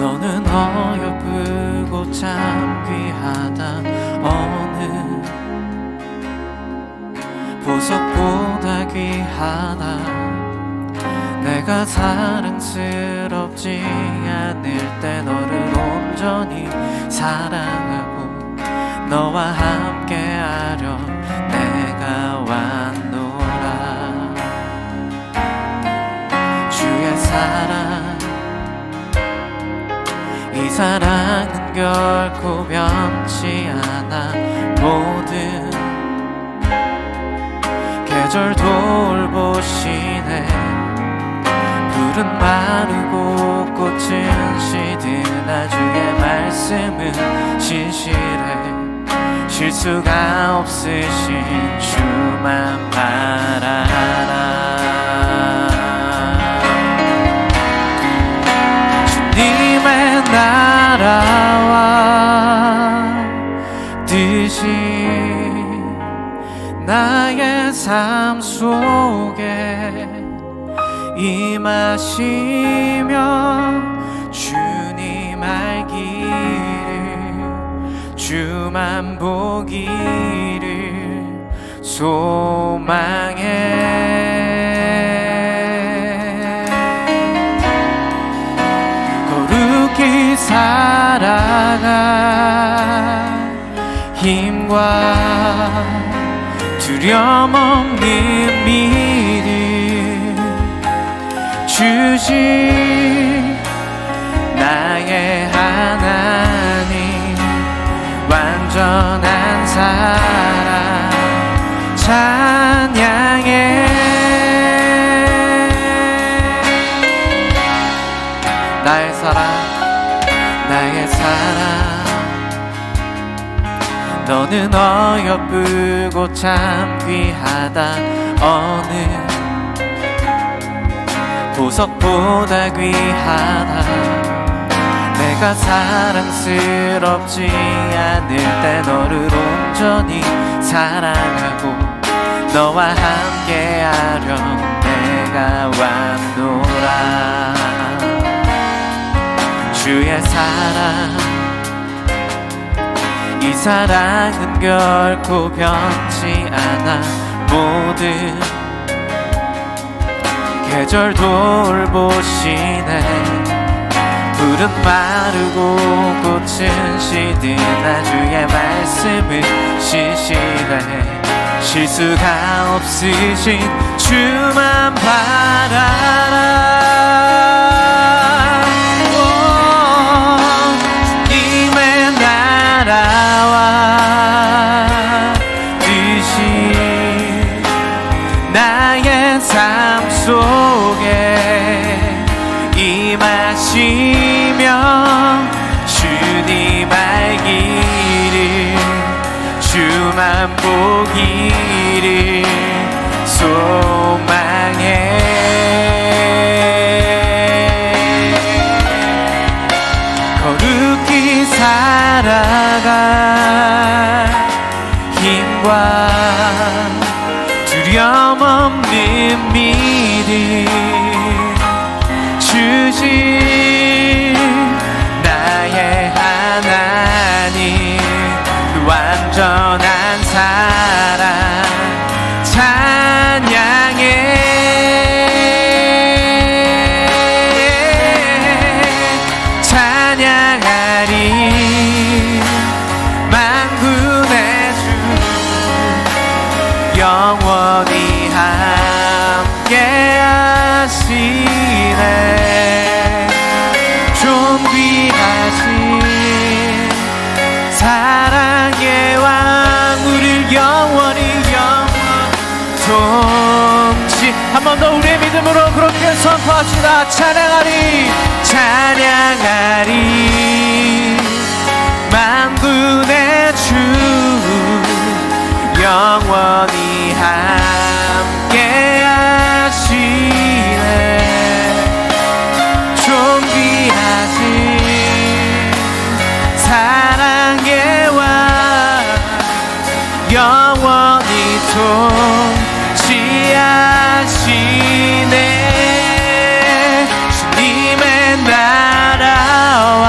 너는 어여쁘고 참 귀하다. 어느 보석보다 귀하다. 내가 사랑스럽지 않을 때 너를 온전히 사랑하고 너와 함께하려 내가 왔노라. 주의 사랑, 이 사랑은 결코 변치 않아. 모든 계절 돌보시네. 풀은 마르고 꽃은 시드나 주의 말씀은 신실해. 실수가 없으신 주만 바라라. 주님의 나라와 뜻이 나의 삶 속에 임하시며 주님 알기를 주만 보기를 소망해. 거룩히 살아가 힘과 두려움 없는 믿음 주신 나의 하나님. 완전한 사랑 찬양해. 나의 사랑, 나의 사랑. 너는 어여쁘고 참 귀하다. 어느 보석보다 귀하다. 내가 사랑스럽지 않을 때 너를 온전히 사랑하고 너와 함께하려 내가 왔노라. 주의 사랑, 이 사랑은 결코 변치 않아. 모든 계절 돌보시네. 풀은 마르고 꽃은 시드나 주의 말씀은 신실해. 실수가 없으신 주만 바라라. 주님의 나라와 뜻이 나의 삶 속에 임하시며 주님 알기를 주만 보기를 소망해. 거룩히 살아가 힘과 두려움 없는 믿음 주신 나의 하나님. 완전한 사랑 찬양해. 찬양하리 만군의 주 영원히 함께 하시네. 존귀하신 사랑의 왕 우리를 영원히 통치. 한 번 더 우리의 믿음으로 그렇게 선포합시다. 찬양하리 찬양하리 만군의 주 영원히 함께 하시네. 존귀하신 사랑의 왕 영원히 통치하시네. 주님의 나라와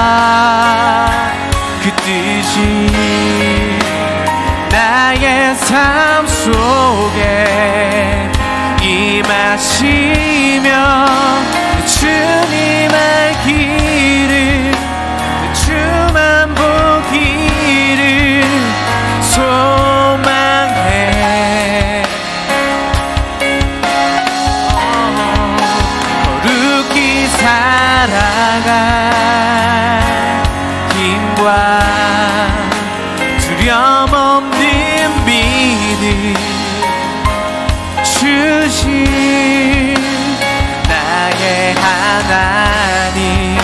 하나님,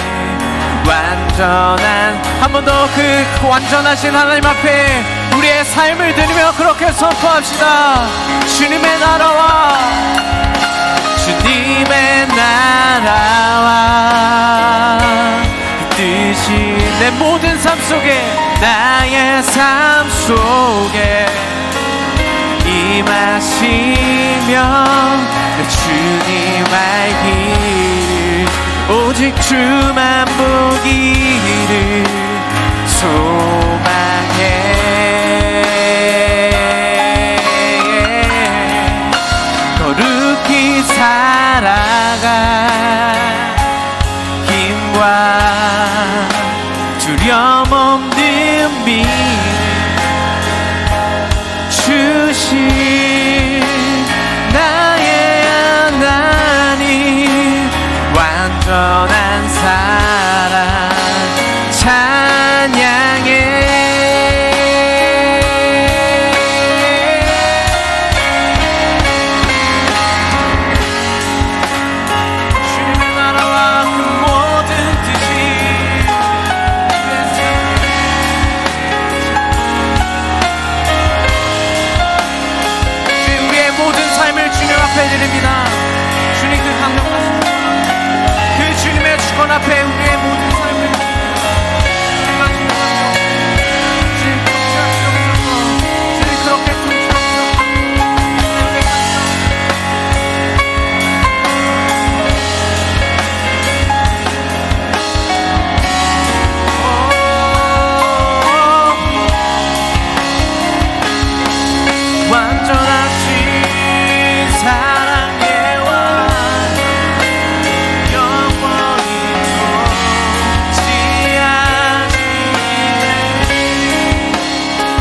완전한, 한 번 더 그 완전하신 하나님 앞에 우리의 삶을 드리며 그렇게 선포합시다. 주님의 나라와, 주님의 나라와 그 뜻이 내 모든 삶 속에, 나의 삶 속에 임하시며 내 주님 알기를, 오직 주만 보기를 소망해. 거룩히 살아가 힘과 두려움 없는 믿음 주신 나의 하나님, 완전한 사랑 찬양해. 주님의 나라와 그 모든 뜻이 우리의 모든 삶을 주님 앞에 드립니다. 주님 그 강력하신 그 주님의 주권 앞에 우리의 모든 삶을 주님과 동행하며 주님 통치하시옵소서. 주님 그렇게 통치하시옵소서. 완전하신 사랑의 왕, 영원히 통치하시네.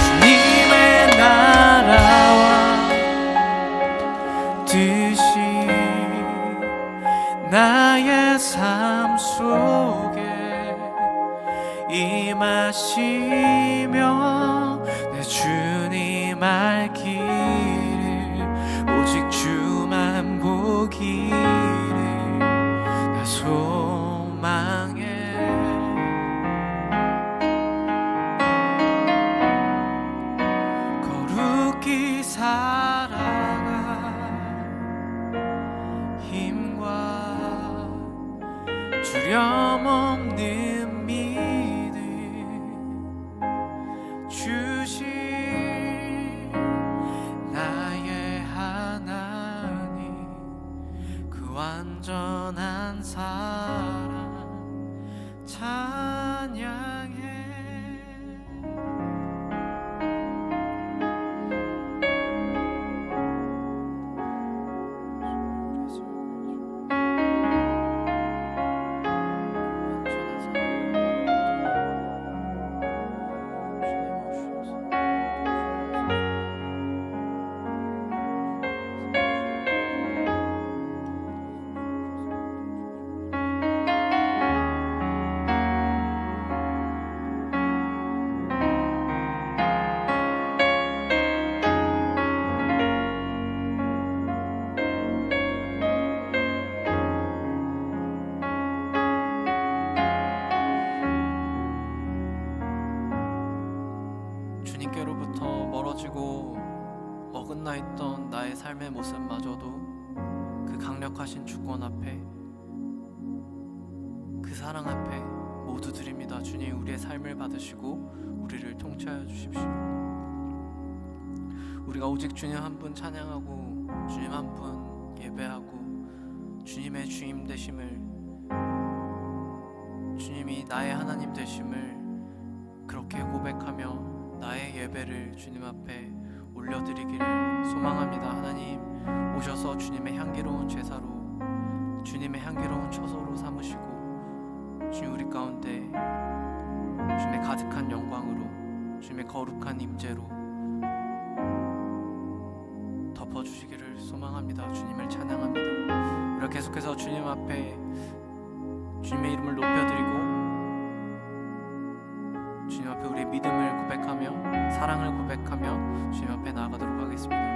주님의 나라와 뜻이 나의 삶 속에 임하시며 내 주님 알기를, 오직 주만 보기를 나 소망해. 거룩히 살아가 힘과 두려움 없는 믿음 주신 나의 하나님, 그 완전한 사랑 찬양해. 주님께로부터 멀어지고 어긋나 있던 나의 삶의 모습마저도 그 강력하신 주권 앞에, 그 사랑 앞에 모두 드립니다. 주님, 우리의 삶을 받으시고 우리를 통치하여 주십시오. 우리가 오직 주님 한 분 찬양하고 주님 한 분 예배하고 주님의 주임 되심을, 주님이 나의 하나님 되심을 그렇게 고백하며 나의 예배를 주님 앞에 올려드리기를 소망합니다. 하나님, 오셔서 주님의 향기로운 제사로, 주님의 향기로운 처소로 삼으시고 주님 우리 가운데 주님의 가득한 영광으로, 주님의 거룩한 임재로 덮어주시기를 소망합니다. 주님을 찬양합니다. 우리가 계속해서 주님 앞에 주님의 이름을 높여드리고 주님 앞에 우리의 믿음을 고백하며 사랑을 고백하며 주님 앞에 나아가도록 하겠습니다.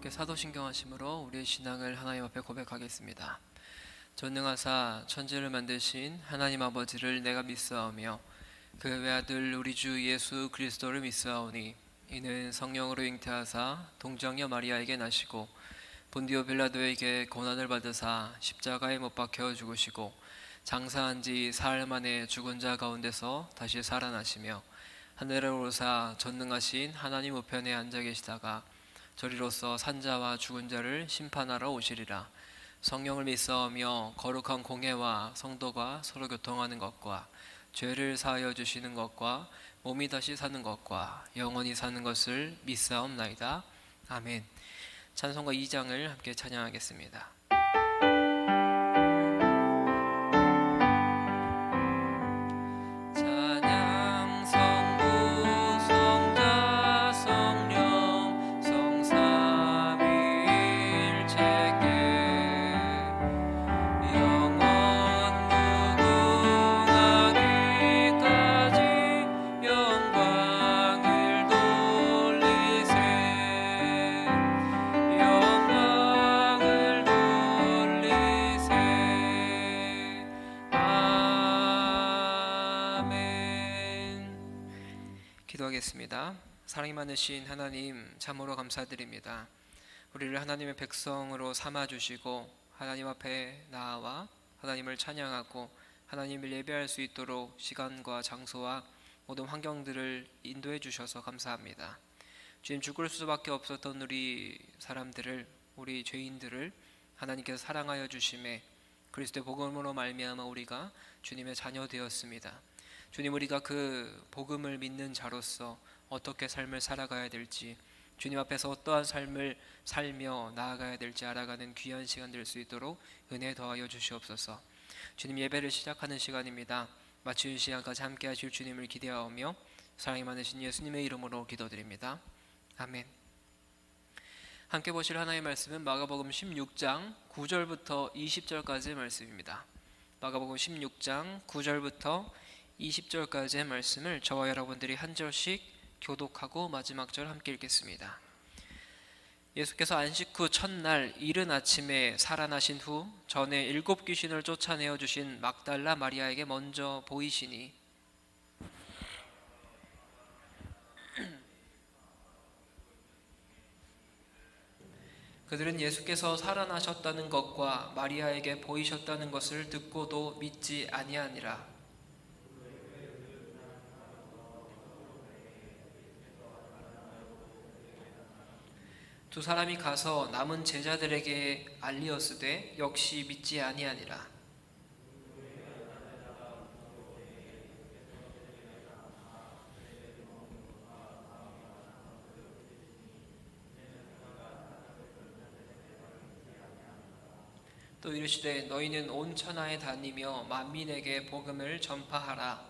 함께 사도신경하심으로 우리의 신앙을 하나님 앞에 고백하겠습니다. 전능하사 천지를 만드신 하나님 아버지를 내가 믿사오며 그 외아들 우리 주 예수 그리스도를 믿사오니 이는 성령으로 잉태하사 동정녀 마리아에게 나시고 본디오 빌라도에게 고난을 받으사 십자가에 못 박혀 죽으시고 장사한 지 사흘 만에 죽은 자 가운데서 다시 살아나시며 하늘에 오르사 전능하신 하나님 우편에 앉아 계시다가 저리로서 산자와 죽은 자를 심판하러 오시리라. 성령을 믿사오며 거룩한 공회와 성도가 서로 교통하는 것과 죄를 사하여 주시는 것과 몸이 다시 사는 것과 영원히 사는 것을 믿사옵나이다. 아멘. 찬송가 2장을 함께 찬양하겠습니다. 기도하겠습니다. 사랑이 많으신 하나님, 참으로 감사드립니다. 우리를 하나님의 백성으로 삼아주시고 하나님 앞에 나아와 하나님을 찬양하고 하나님을 예배할 수 있도록 시간과 장소와 모든 환경들을 인도해 주셔서 감사합니다. 주님, 죽을 수밖에 없었던 우리 사람들을, 우리 죄인들을 하나님께서 사랑하여 주심에 그리스도의 복음으로 말미암아 우리가 주님의 자녀 되었습니다. 주님, 우리가 그 복음을 믿는 자로서 어떻게 삶을 살아가야 될지, 주님 앞에서 어떠한 삶을 살며 나아가야 될지 알아가는 귀한 시간 될 수 있도록 은혜 더하여 주시옵소서. 주님, 예배를 시작하는 시간입니다. 마치는 시간까지 함께 하실 주님을 기대하며 사랑이 많으신 예수님의 이름으로 기도드립니다. 아멘. 함께 보실 하나님의 말씀은 마가복음 16장 9절부터 20절까지의 말씀입니다. 마가복음 16장 9절부터 20절까지의 말씀을 저와 여러분들이 한 절씩 교독하고 마지막 절 함께 읽겠습니다. 예수께서 안식 후 첫날 이른 아침에 살아나신 후 전에 7 귀신을 쫓아내어 주신 막달라 마리아에게 먼저 보이시니 그들은 예수께서 살아나셨다는 것과 마리아에게 보이셨다는 것을 듣고도 믿지 아니하니라. 두 사람이 가서 남은 제자들에게 알리었으되 역시 믿지 아니하니라. 또 이르시되 너희는 온 천하에 다니며 만민에게 복음을 전파하라.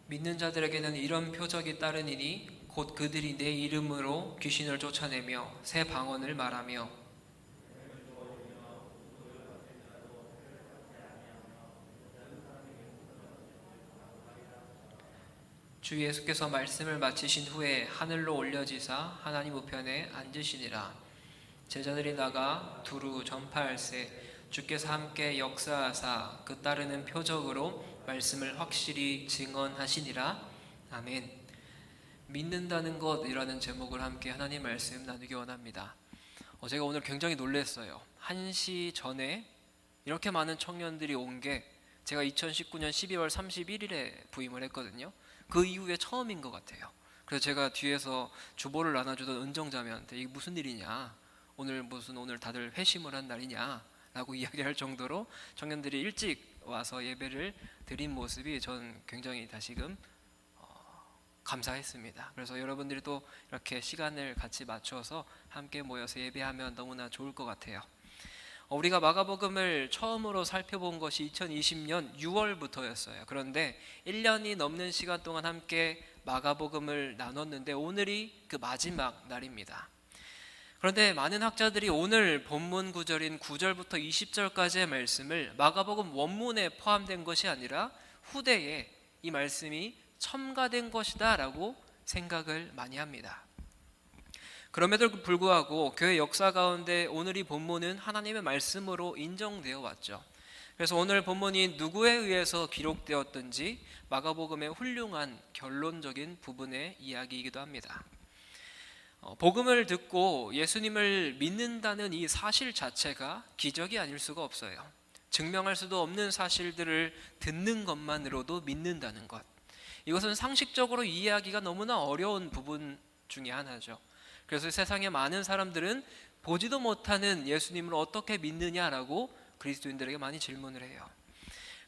믿는 자들에게는 이런 표적이 따르니니 곧 그들이 내 이름으로 귀신을 쫓아내며 새 방언을 말하며 주 예수께서 말씀을 마치신 후에 하늘로 올려지사 하나님 우편에 앉으시니라. 제자들이 나가 두루 전파할세 주께서 함께 역사하사 그 따르는 표적으로 말씀을 확실히 증언하시니라. 아멘. 믿는다는 것이라는 제목을 함께 하나님 말씀 나누기 원합니다. 제가 오늘 굉장히 놀랐어요. 1시 전에 이렇게 많은 청년들이 온 게 제가 2019년 12월 31일에 부임을 했거든요. 그 이후에 처음인 것 같아요. 그래서 제가 뒤에서 주보를 나눠주던 은정자매한테 이게 무슨 일이냐, 오늘 다들 회심을 한 날이냐 라고 이야기할 정도로 청년들이 일찍 와서 예배를 드린 모습이 전 굉장히 다시금 감사했습니다. 그래서 여러분들이 또 이렇게 시간을 같이 맞춰서 함께 모여서 예배하면 너무나 좋을 것 같아요. 우리가 마가복음을 처음으로 살펴본 것이 2020년 6월부터였어요. 그런데 1년이 넘는 시간 동안 함께 마가복음을 나눴는데 오늘이 그 마지막 날입니다. 그런데 많은 학자들이 오늘 본문 구절인 9절부터 20절까지의 말씀을 마가복음 원문에 포함된 것이 아니라 후대에 이 말씀이 첨가된 것이다 라고 생각을 많이 합니다. 그럼에도 불구하고 교회 역사 가운데 오늘 이 본문은 하나님의 말씀으로 인정되어 왔죠. 그래서 오늘 본문이 누구에 의해서 기록되었든지 마가복음의 훌륭한 결론적인 부분의 이야기이기도 합니다. 복음을 듣고 예수님을 믿는다는 이 사실 자체가 기적이 아닐 수가 없어요. 증명할 수도 없는 사실들을 듣는 것만으로도 믿는다는 것, 이것은 상식적으로 이해하기가 너무나 어려운 부분 중에 하나죠. 그래서 세상의 많은 사람들은 보지도 못하는 예수님을 어떻게 믿느냐라고 그리스도인들에게 많이 질문을 해요.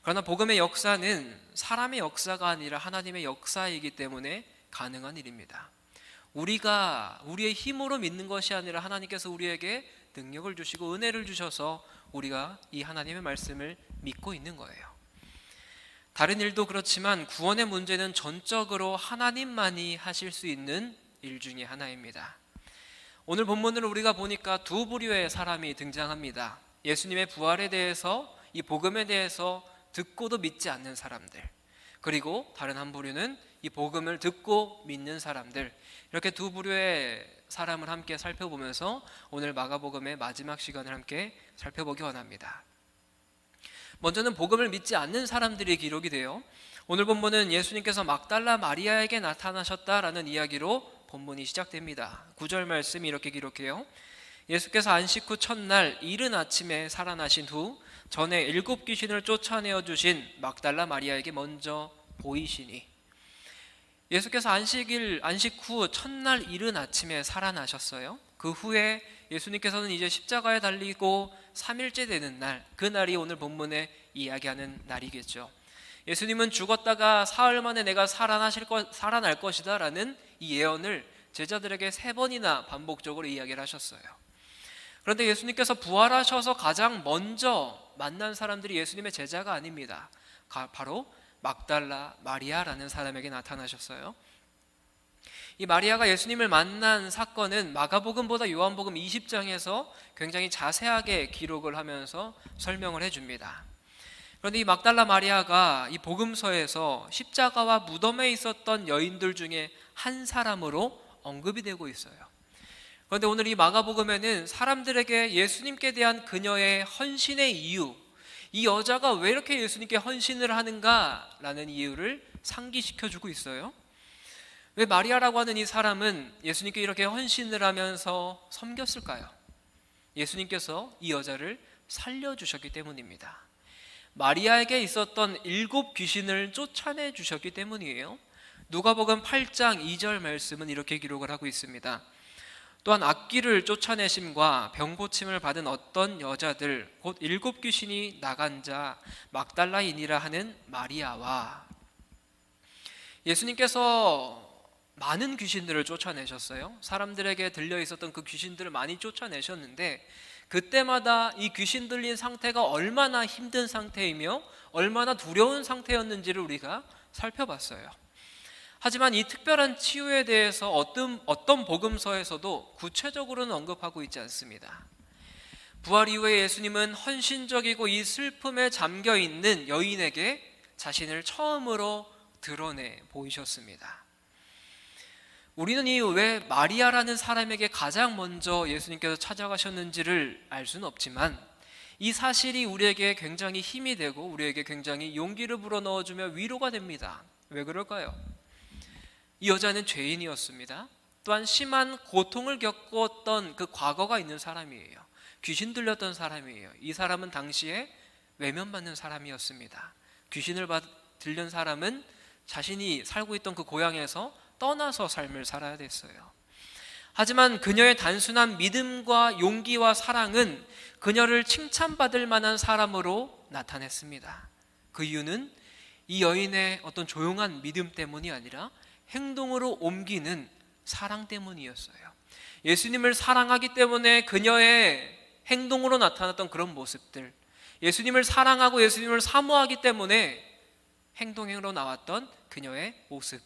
그러나 복음의 역사는 사람의 역사가 아니라 하나님의 역사이기 때문에 가능한 일입니다. 우리가 우리의 힘으로 믿는 것이 아니라 하나님께서 우리에게 능력을 주시고 은혜를 주셔서 우리가 이 하나님의 말씀을 믿고 있는 거예요. 다른 일도 그렇지만 구원의 문제는 전적으로 하나님만이 하실 수 있는 일 중에 하나입니다. 오늘 본문을 우리가 보니까 두 부류의 사람이 등장합니다. 예수님의 부활에 대해서, 이 복음에 대해서 듣고도 믿지 않는 사람들, 그리고 다른 한 부류는 이 복음을 듣고 믿는 사람들, 이렇게 두 부류의 사람을 함께 살펴보면서 오늘 마가복음의 마지막 시간을 함께 살펴보기 원합니다. 먼저는 복음을 믿지 않는 사람들이 기록이 돼요. 오늘 본문은 예수님께서 막달라 마리아에게 나타나셨다라는 이야기로 본문이 시작됩니다. 9절 말씀이 이렇게 기록해요. 예수께서 안식 후 첫날 이른 아침에 살아나신 후 전에 7 귀신을 쫓아내어 주신 막달라 마리아에게 먼저 보이시니, 예수께서 안식 후 첫날 이른 아침에 살아나셨어요. 그 후에 예수님께서는 이제 십자가에 달리고 3일째 되는 날, 그 날이 오늘 본문에 이야기하는 날이겠죠. 예수님은 죽었다가 사흘 만에 내가 살아날 것이다 라는 이 예언을 제자들에게 3번이나 반복적으로 이야기를 하셨어요. 그런데 예수님께서 부활하셔서 가장 먼저 만난 사람들이 예수님의 제자가 아닙니다. 바로 막달라 마리아라는 사람에게 나타나셨어요. 이 마리아가 예수님을 만난 사건은 마가복음보다 요한복음 20장에서 굉장히 자세하게 기록을 하면서 설명을 해줍니다. 그런데 이 막달라 마리아가 이 복음서에서 십자가와 무덤에 있었던 여인들 중에 한 사람으로 언급이 되고 있어요. 그런데 오늘 이 마가복음에는 사람들에게 예수님께 대한 그녀의 헌신의 이유, 이 여자가 왜 이렇게 예수님께 헌신을 하는가라는 이유를 상기시켜주고 있어요. 왜 마리아라고 하는 이 사람은 예수님께 이렇게 헌신을 하면서 섬겼을까요? 예수님께서 이 여자를 살려주셨기 때문입니다. 마리아에게 있었던 7 귀신을 쫓아내 주셨기 때문이에요. 누가복음 8장 2절 말씀은 이렇게 기록을 하고 있습니다. 또한 악귀를 쫓아내심과 병고침을 받은 어떤 여자들 곧 7 귀신이 나간 자 막달라인이라 하는 마리아와, 예수님께서 많은 귀신들을 쫓아내셨어요. 사람들에게 들려 있었던 그 귀신들을 많이 쫓아내셨는데 그때마다 이 귀신 들린 상태가 얼마나 힘든 상태이며 얼마나 두려운 상태였는지를 우리가 살펴봤어요. 하지만 이 특별한 치유에 대해서 어떤 복음서에서도 구체적으로는 언급하고 있지 않습니다. 부활 이후에 예수님은 헌신적이고 이 슬픔에 잠겨있는 여인에게 자신을 처음으로 드러내 보이셨습니다. 우리는 이 왜 마리아라는 사람에게 가장 먼저 예수님께서 찾아가셨는지를 알 수는 없지만 이 사실이 우리에게 굉장히 힘이 되고 우리에게 굉장히 용기를 불어넣어주며 위로가 됩니다. 왜 그럴까요? 이 여자는 죄인이었습니다. 또한 심한 고통을 겪었던 그 과거가 있는 사람이에요. 귀신 들렸던 사람이에요. 이 사람은 당시에 외면받는 사람이었습니다. 귀신을 들린 사람은 자신이 살고 있던 그 고향에서 떠나서 삶을 살아야 됐어요. 하지만 그녀의 단순한 믿음과 용기와 사랑은 그녀를 칭찬받을 만한 사람으로 나타냈습니다. 그 이유는 이 여인의 어떤 조용한 믿음 때문이 아니라 행동으로 옮기는 사랑 때문이었어요. 예수님을 사랑하기 때문에 그녀의 행동으로 나타났던 그런 모습들, 예수님을 사랑하고 예수님을 사모하기 때문에 행동으로 나왔던 그녀의 모습,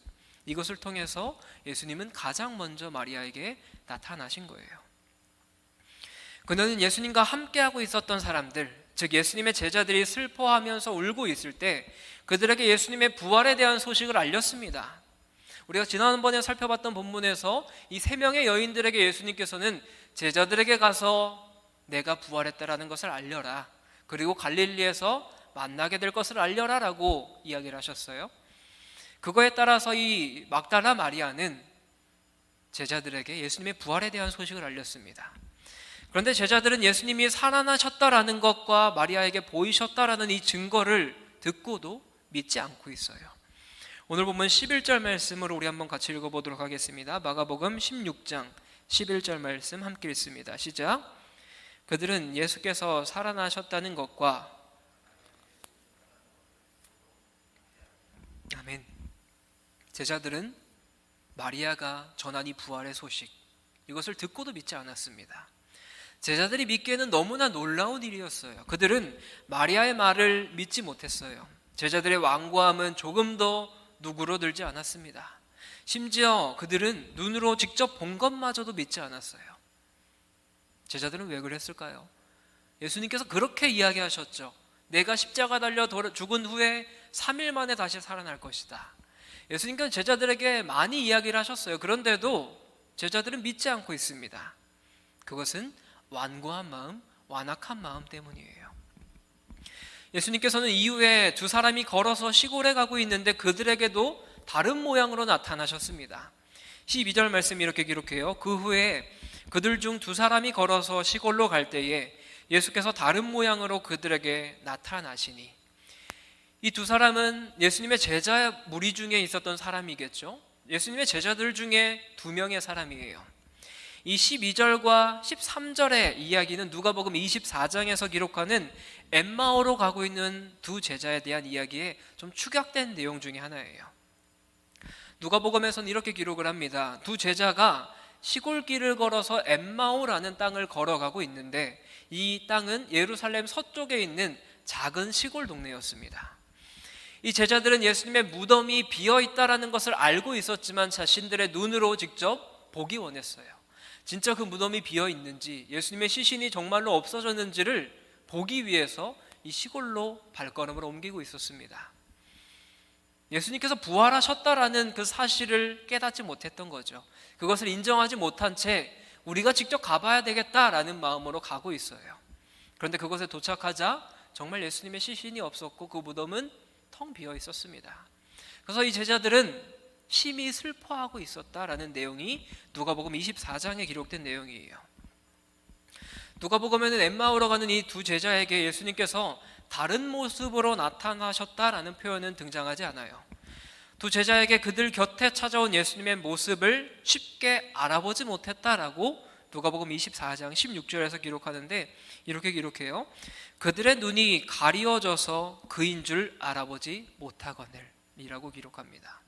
이것을 통해서 예수님은 가장 먼저 마리아에게 나타나신 거예요. 그녀는 예수님과 함께하고 있었던 사람들, 즉 예수님의 제자들이 슬퍼하면서 울고 있을 때 그들에게 예수님의 부활에 대한 소식을 알렸습니다. 우리가 지난번에 살펴봤던 본문에서 이 세 명의 여인들에게 예수님께서는 제자들에게 가서 내가 부활했다라는 것을 알려라, 그리고 갈릴리에서 만나게 될 것을 알려라 라고 이야기를 하셨어요. 그거에 따라서 이 막달라 마리아는 제자들에게 예수님의 부활에 대한 소식을 알렸습니다. 그런데 제자들은 예수님이 살아나셨다라는 것과 마리아에게 보이셨다라는 이 증거를 듣고도 믿지 않고 있어요. 오늘 보면 11절 말씀으로 우리 한번 같이 읽어보도록 하겠습니다. 마가복음 16장 11절 말씀 함께 읽습니다. 시작. 그들은 예수께서 살아나셨다는 것과 아멘. 제자들은 마리아가 전한 이 부활의 소식, 이것을 듣고도 믿지 않았습니다. 제자들이 믿기에는 너무나 놀라운 일이었어요. 그들은 마리아의 말을 믿지 못했어요. 제자들의 완고함은 조금도 누그러들지 않았습니다. 심지어 그들은 눈으로 직접 본 것마저도 믿지 않았어요. 제자들은 왜 그랬을까요? 예수님께서 그렇게 이야기하셨죠. 내가 십자가 달려 죽은 후에 3일 만에 다시 살아날 것이다. 예수님께서 제자들에게 많이 이야기를 하셨어요. 그런데도 제자들은 믿지 않고 있습니다. 그것은 완고한 마음, 완악한 마음 때문이에요. 예수님께서는 이후에 두 사람이 걸어서 시골에 가고 있는데 그들에게도 다른 모양으로 나타나셨습니다. 12절 말씀 이렇게 기록해요. 그 후에 그들 중 두 사람이 걸어서 시골로 갈 때에 예수께서 다른 모양으로 그들에게 나타나시니, 이 두 사람은 예수님의 제자 무리 중에 있었던 사람이겠죠. 예수님의 제자들 중에 두 명의 사람이에요. 이 12절과 13절의 이야기는 누가복음 24장에서 기록하는 엠마오로 가고 있는 두 제자에 대한 이야기에 좀 축약된 내용 중에 하나예요. 누가복음에서는 이렇게 기록을 합니다. 두 제자가 시골길을 걸어서 엠마오라는 땅을 걸어가고 있는데 이 땅은 예루살렘 서쪽에 있는 작은 시골 동네였습니다. 이 제자들은 예수님의 무덤이 비어있다라는 것을 알고 있었지만 자신들의 눈으로 직접 보기 원했어요. 진짜 그 무덤이 비어있는지, 예수님의 시신이 정말로 없어졌는지를 보기 위해서 이 시골로 발걸음을 옮기고 있었습니다. 예수님께서 부활하셨다라는 그 사실을 깨닫지 못했던 거죠. 그것을 인정하지 못한 채 우리가 직접 가봐야 되겠다라는 마음으로 가고 있어요. 그런데 그곳에 도착하자 정말 예수님의 시신이 없었고 그 무덤은 텅 비어 있었습니다. 그래서 이 제자들은 심히 슬퍼하고 있었다라는 내용이 누가복음 24장에 기록된 내용이에요. 누가복음에는 엠마오로 가는 이 두 제자에게 예수님께서 다른 모습으로 나타나셨다라는 표현은 등장하지 않아요. 두 제자에게 그들 곁에 찾아온 예수님의 모습을 쉽게 알아보지 못했다라고 누가복음 24장 16절에서 기록하는데 이렇게 기록해요. 그들의 눈이 가리워져서 그인 줄 알아보지 못하거늘이라고 기록합니다.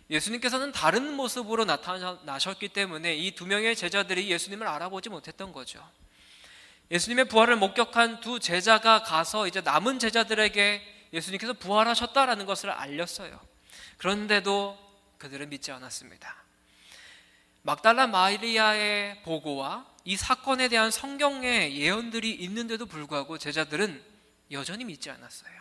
예수님께서는 다른 모습으로 나타나셨기 때문에 이 두 명의 제자들이 예수님을 알아보지 못했던 거죠. 예수님의 부활을 목격한 두 제자가 가서 이제 남은 제자들에게 예수님께서 부활하셨다라는 것을 알렸어요. 그런데도 그들은 믿지 않았습니다. 막달라 마리아의 보고와 이 사건에 대한 성경의 예언들이 있는데도 불구하고 제자들은 여전히 믿지 않았어요.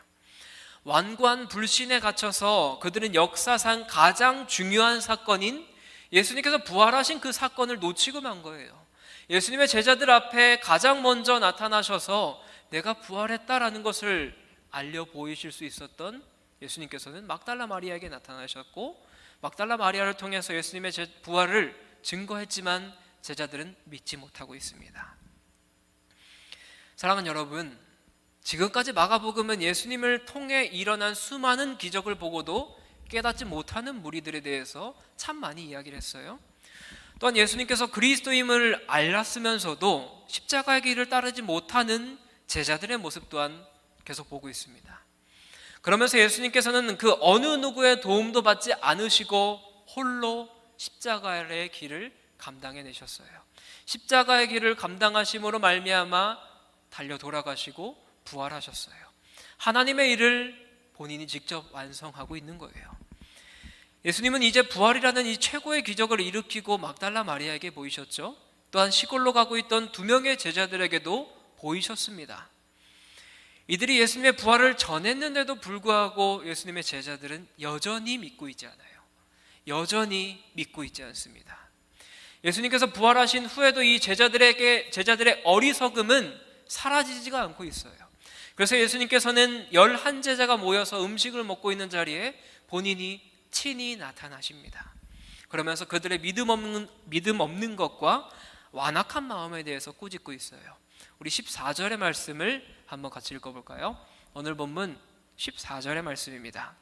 완고한 불신에 갇혀서 그들은 역사상 가장 중요한 사건인 예수님께서 부활하신 그 사건을 놓치고 만 거예요. 예수님의 제자들 앞에 가장 먼저 나타나셔서 내가 부활했다라는 것을 알려 보이실 수 있었던 예수님께서는 막달라 마리아에게 나타나셨고 막달라 마리아를 통해서 예수님의 부활을 증거했지만 제자들은 믿지 못하고 있습니다. 사랑하는 여러분, 지금까지 마가복음은 예수님을 통해 일어난 수많은 기적을 보고도 깨닫지 못하는 무리들에 대해서 참 많이 이야기를 했어요. 또한 예수님께서 그리스도임을 알았으면서도 십자가의 길을 따르지 못하는 제자들의 모습 또한 계속 보고 있습니다. 그러면서 예수님께서는 그 어느 누구의 도움도 받지 않으시고 홀로 십자가의 길을 감당해내셨어요. 십자가의 길을 감당하심으로 말미암아 달려 돌아가시고 부활하셨어요. 하나님의 일을 본인이 직접 완성하고 있는 거예요. 예수님은 이제 부활이라는 이 최고의 기적을 일으키고 막달라 마리아에게 보이셨죠. 또한 시골로 가고 있던 두 명의 제자들에게도 보이셨습니다. 이들이 예수님의 부활을 전했는데도 불구하고 예수님의 제자들은 여전히 믿고 있지 않아요. 여전히 믿고 있지 않습니다. 예수님께서 부활하신 후에도 이 제자들의 어리석음은 사라지지가 않고 있어요. 그래서 예수님께서는 11제자가 모여서 음식을 먹고 있는 자리에 본인이 친히 나타나십니다. 그러면서 그들의 믿음 없는 것과 완악한 마음에 대해서 꾸짖고 있어요. 우리 14절의 말씀을 한번 같이 읽어볼까요? 오늘 본문 14절의 말씀입니다.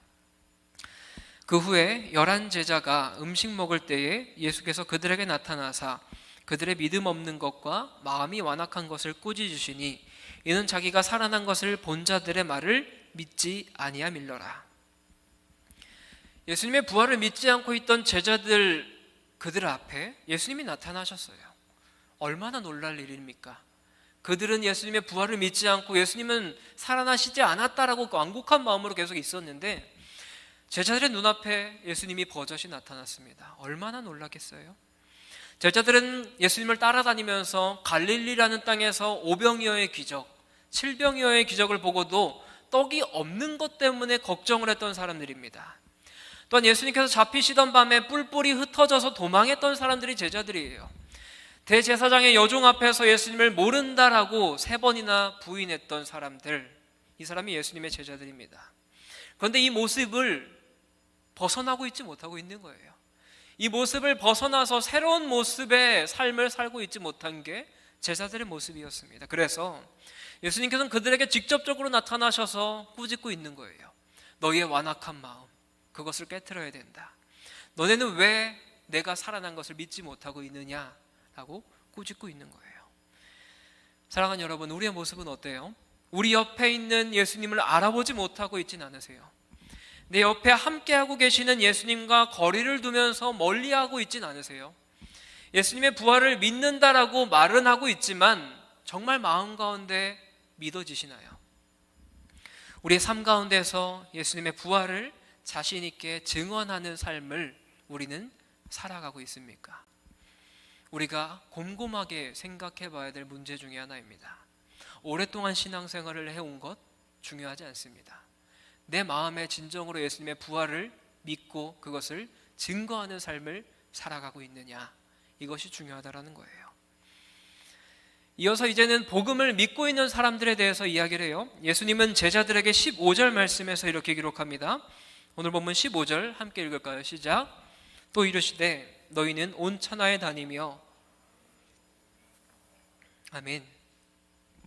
그 후에 11제자가 음식 먹을 때에 예수께서 그들에게 나타나사 그들의 믿음 없는 것과 마음이 완악한 것을 꾸짖으시니 이는 자기가 살아난 것을 본 자들의 말을 믿지 아니함일러라. 예수님의 부활을 믿지 않고 있던 제자들 그들 앞에 예수님이 나타나셨어요. 얼마나 놀랄 일입니까? 그들은 예수님의 부활을 믿지 않고 예수님은 살아나시지 않았다라고 완곡한 마음으로 계속 있었는데 제자들의 눈앞에 예수님이 버젓이 나타났습니다. 얼마나 놀랐겠어요? 제자들은 예수님을 따라다니면서 갈릴리라는 땅에서 오병이어의 기적, 칠병이어의 기적을 보고도 떡이 없는 것 때문에 걱정을 했던 사람들입니다. 또한 예수님께서 잡히시던 밤에 뿔뿔이 흩어져서 도망했던 사람들이 제자들이에요. 대제사장의 여종 앞에서 예수님을 모른다라고 3번이나 부인했던 사람들, 이 사람이 예수님의 제자들입니다. 그런데 이 모습을 벗어나고 있지 못하고 있는 거예요. 이 모습을 벗어나서 새로운 모습의 삶을 살고 있지 못한 게 제자들의 모습이었습니다. 그래서 예수님께서는 그들에게 직접적으로 나타나셔서 꾸짖고 있는 거예요. 너희의 완악한 마음, 그것을 깨트려야 된다. 너네는 왜 내가 살아난 것을 믿지 못하고 있느냐라고 꾸짖고 있는 거예요. 사랑하는 여러분, 우리의 모습은 어때요? 우리 옆에 있는 예수님을 알아보지 못하고 있진 않으세요? 내 옆에 함께하고 계시는 예수님과 거리를 두면서 멀리하고 있진 않으세요? 예수님의 부활을 믿는다라고 말은 하고 있지만 정말 마음 가운데 믿어지시나요? 우리의 삶 가운데서 예수님의 부활을 자신 있게 증언하는 삶을 우리는 살아가고 있습니까? 우리가 곰곰하게 생각해 봐야 될 문제 중에 하나입니다. 오랫동안 신앙생활을 해온 것 중요하지 않습니다. 내 마음에 진정으로 예수님의 부활을 믿고 그것을 증거하는 삶을 살아가고 있느냐, 이것이 중요하다라는 거예요. 이어서 이제는 복음을 믿고 있는 사람들에 대해서 이야기를 해요. 예수님은 제자들에게 15절 말씀에서 이렇게 기록합니다. 오늘 본문 15절 함께 읽을까요? 시작. 또 이르시되 너희는 온 천하에 다니며. 아멘.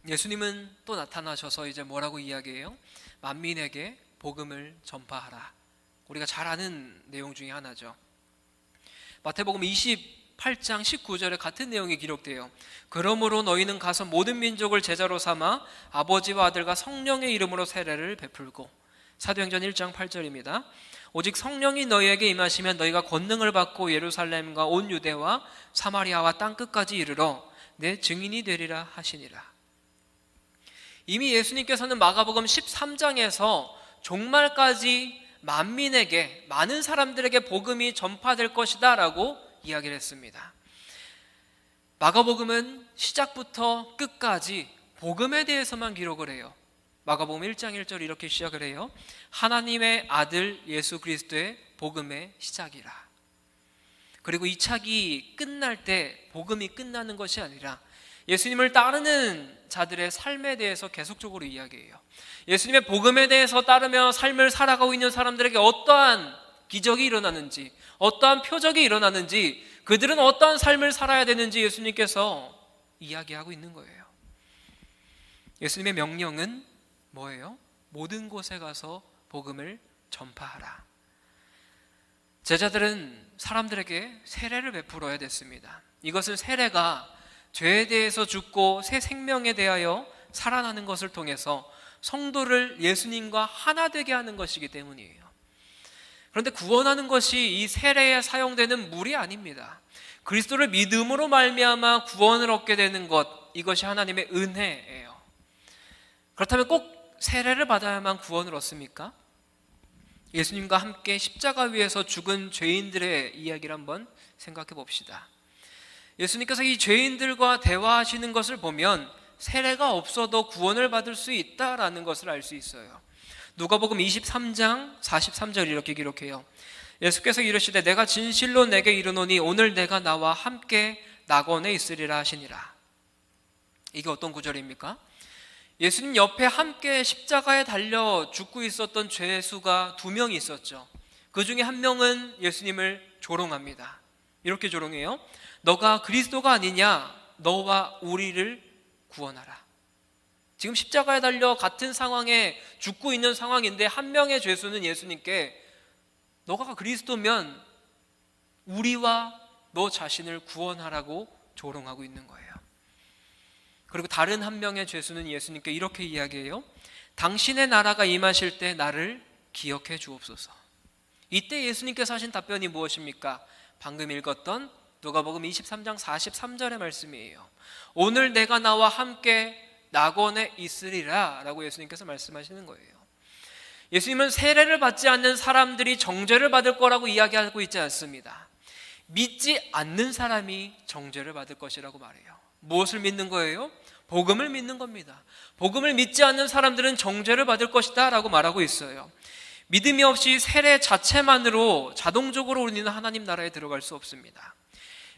예수님은 또 나타나셔서 이제 뭐라고 이야기해요? 만민에게 복음을 전파하라. 우리가 잘 아는 내용 중에 하나죠. 마태복음 28장 19절에 같은 내용이 기록돼요. 그러므로 너희는 가서 모든 민족을 제자로 삼아 아버지와 아들과 성령의 이름으로 세례를 베풀고. 사도행전 1장 8절입니다. 오직 성령이 너희에게 임하시면 너희가 권능을 받고 예루살렘과 온 유대와 사마리아와 땅끝까지 이르러 내 증인이 되리라 하시니라. 이미 예수님께서는 마가복음 13장에서 종말까지 만민에게, 많은 사람들에게 복음이 전파될 것이다 라고 이야기를 했습니다. 마가복음은 시작부터 끝까지 복음에 대해서만 기록을 해요. 마가복음 1장 1절 이렇게 시작을 해요. 하나님의 아들 예수 그리스도의 복음의 시작이라. 그리고 이 책이 끝날 때 복음이 끝나는 것이 아니라 예수님을 따르는 자들의 삶에 대해서 계속적으로 이야기해요. 예수님의 복음에 대해서 따르며 삶을 살아가고 있는 사람들에게 어떠한 기적이 일어나는지, 어떠한 표적이 일어나는지, 그들은 어떠한 삶을 살아야 되는지 예수님께서 이야기하고 있는 거예요. 예수님의 명령은 뭐예요? 모든 곳에 가서 복음을 전파하라. 제자들은 사람들에게 세례를 베풀어야 됐습니다. 이것은 세례가 죄에 대해서 죽고 새 생명에 대하여 살아나는 것을 통해서 성도를 예수님과 하나 되게 하는 것이기 때문이에요. 그런데 구원하는 것이 이 세례에 사용되는 물이 아닙니다. 그리스도를 믿음으로 말미암아 구원을 얻게 되는 것, 이것이 하나님의 은혜예요. 그렇다면 꼭 세례를 받아야만 구원을 얻습니까? 예수님과 함께 십자가 위에서 죽은 죄인들의 이야기를 한번 생각해 봅시다. 예수님께서 이 죄인들과 대화하시는 것을 보면 세례가 없어도 구원을 받을 수 있다라는 것을 알 수 있어요. 누가복음 23장 43절 이렇게 기록해요. 예수께서 이르시되 내가 진실로 내게 이르노니 오늘 내가 나와 함께 낙원에 있으리라 하시니라. 이게 어떤 구절입니까? 예수님 옆에 함께 십자가에 달려 죽고 있었던 죄수가 2명이 있었죠. 그 중에 한 명은 예수님을 조롱합니다. 이렇게 조롱해요. 너가 그리스도가 아니냐? 너와 우리를 구원하라. 지금 십자가에 달려 같은 상황에 죽고 있는 상황인데 한 명의 죄수는 예수님께 너가 그리스도면 우리와 너 자신을 구원하라고 조롱하고 있는 거예요. 그리고 다른 한 명의 죄수는 예수님께 이렇게 이야기해요. 당신의 나라가 임하실 때 나를 기억해 주옵소서. 이때 예수님께서 하신 답변이 무엇입니까? 방금 읽었던 누가복음 23장 43절의 말씀이에요. 오늘 내가 나와 함께 낙원에 있으리라 라고 예수님께서 말씀하시는 거예요. 예수님은 세례를 받지 않는 사람들이 정죄를 받을 거라고 이야기하고 있지 않습니다. 믿지 않는 사람이 정죄를 받을 것이라고 말해요. 무엇을 믿는 거예요? 복음을 믿는 겁니다. 복음을 믿지 않는 사람들은 정죄를 받을 것이다 라고 말하고 있어요. 믿음이 없이 세례 자체만으로 자동적으로 우리는 하나님 나라에 들어갈 수 없습니다.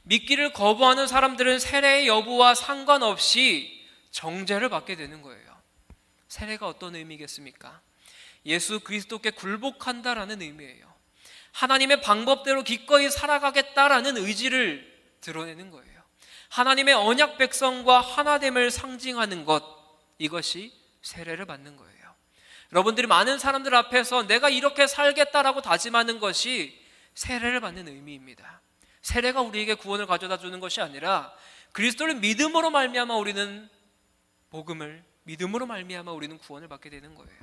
믿기를 거부하는 사람들은 세례의 여부와 상관없이 정죄를 받게 되는 거예요. 세례가 어떤 의미겠습니까? 예수 그리스도께 굴복한다라는 의미예요. 하나님의 방법대로 기꺼이 살아가겠다라는 의지를 드러내는 거예요. 하나님의 언약 백성과 하나됨을 상징하는 것, 이것이 세례를 받는 거예요. 여러분들이 많은 사람들 앞에서 내가 이렇게 살겠다라고 다짐하는 것이 세례를 받는 의미입니다. 세례가 우리에게 구원을 가져다 주는 것이 아니라 그리스도를 믿음으로 말미암아 우리는 복음을, 믿음으로 말미암아 우리는 구원을 받게 되는 거예요.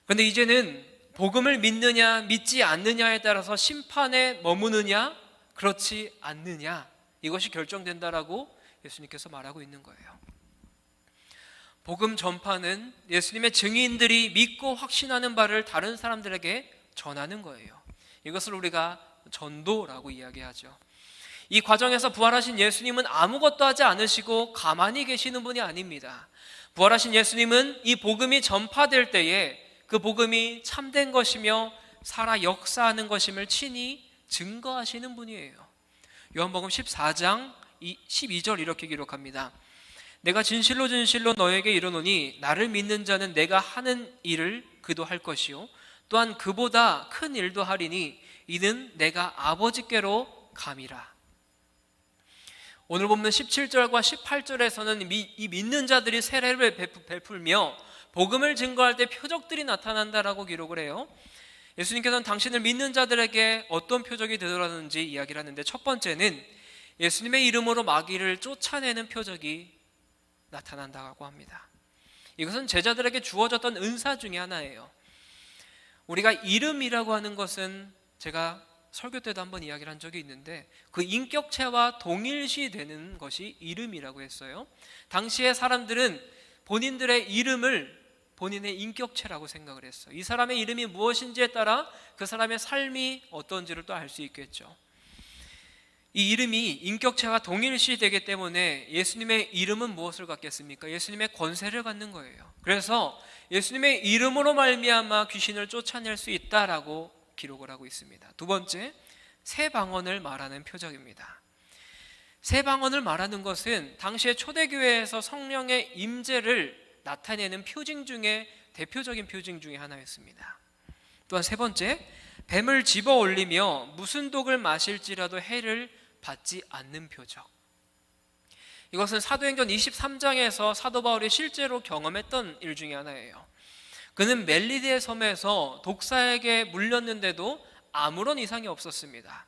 그런데 이제는 복음을 믿느냐 믿지 않느냐에 따라서 심판에 머무느냐 그렇지 않느냐, 이것이 결정된다라고 예수님께서 말하고 있는 거예요. 복음 전파는 예수님의 증인들이 믿고 확신하는 바를 다른 사람들에게 전하는 거예요. 이것을 우리가 전도라고 이야기하죠. 이 과정에서 부활하신 예수님은 아무것도 하지 않으시고 가만히 계시는 분이 아닙니다. 부활하신 예수님은 이 복음이 전파될 때에 그 복음이 참된 것이며 살아 역사하는 것임을 친히 증거하시는 분이에요. 요한복음 14장 12절 이렇게 기록합니다. 내가 진실로 진실로 너에게 이르노니 나를 믿는 자는 내가 하는 일을 그도 할 것이요 또한 그보다 큰 일도 하리니 이는 내가 아버지께로 감이라. 오늘 보면 17절과 18절에서는 이 믿는 자들이 세례를 베풀며 복음을 증거할 때 표적들이 나타난다라고 기록을 해요. 예수님께서는 당신을 믿는 자들에게 어떤 표적이 되더라는지 이야기를 하는데, 첫 번째는 예수님의 이름으로 마귀를 쫓아내는 표적이 나타난다고 합니다. 이것은 제자들에게 주어졌던 은사 중에 하나예요. 우리가 이름이라고 하는 것은 제가 설교 때도 한번 이야기를 한 적이 있는데 그 인격체와 동일시 되는 것이 이름이라고 했어요. 당시의 사람들은 본인들의 이름을 본인의 인격체라고 생각을 했어요. 이 사람의 이름이 무엇인지에 따라 그 사람의 삶이 어떤지를 또 알 수 있겠죠. 이 이름이 인격체와 동일시 되기 때문에 예수님의 이름은 무엇을 갖겠습니까? 예수님의 권세를 갖는 거예요. 그래서 예수님의 이름으로 말미암아 귀신을 쫓아낼 수 있다라고 기록을 하고 있습니다. 두 번째, 새 방언을 말하는 표적입니다. 새 방언을 말하는 것은 당시의 초대교회에서 성령의 임재를 나타내는 표징 중에 대표적인 표징 중에 하나였습니다. 또한 세 번째, 뱀을 집어 올리며 무슨 독을 마실지라도 해를 받지 않는 표적. 이것은 사도행전 23장에서 사도 바울이 실제로 경험했던 일 중에 하나예요. 그는 멜리데 섬에서 독사에게 물렸는데도 아무런 이상이 없었습니다.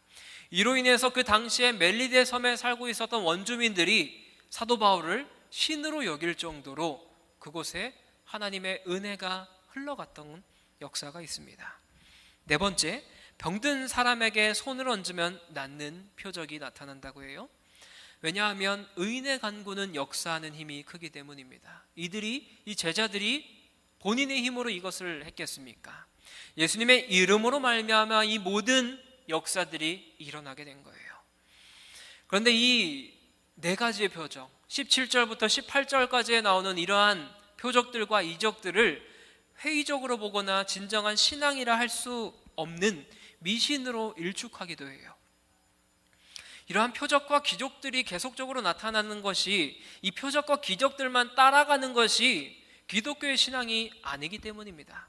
이로 인해서 그 당시에 멜리데 섬에 살고 있었던 원주민들이 사도 바울을 신으로 여길 정도로 그곳에 하나님의 은혜가 흘러갔던 역사가 있습니다. 네 번째, 병든 사람에게 손을 얹으면 낫는 표적이 나타난다고 해요. 왜냐하면 의인의 간구는 역사하는 힘이 크기 때문입니다. 이 제자들이 본인의 힘으로 이것을 했겠습니까? 예수님의 이름으로 말미암아 이 모든 역사들이 일어나게 된 거예요. 그런데 이 네 가지의 표적, 17절부터 18절까지에 나오는 이러한 표적들과 이적들을 회의적으로 보거나 진정한 신앙이라 할 수 없는 미신으로 일축하기도 해요. 이러한 표적과 기적들이 계속적으로 나타나는 것이, 이 표적과 기적들만 따라가는 것이 기독교의 신앙이 아니기 때문입니다.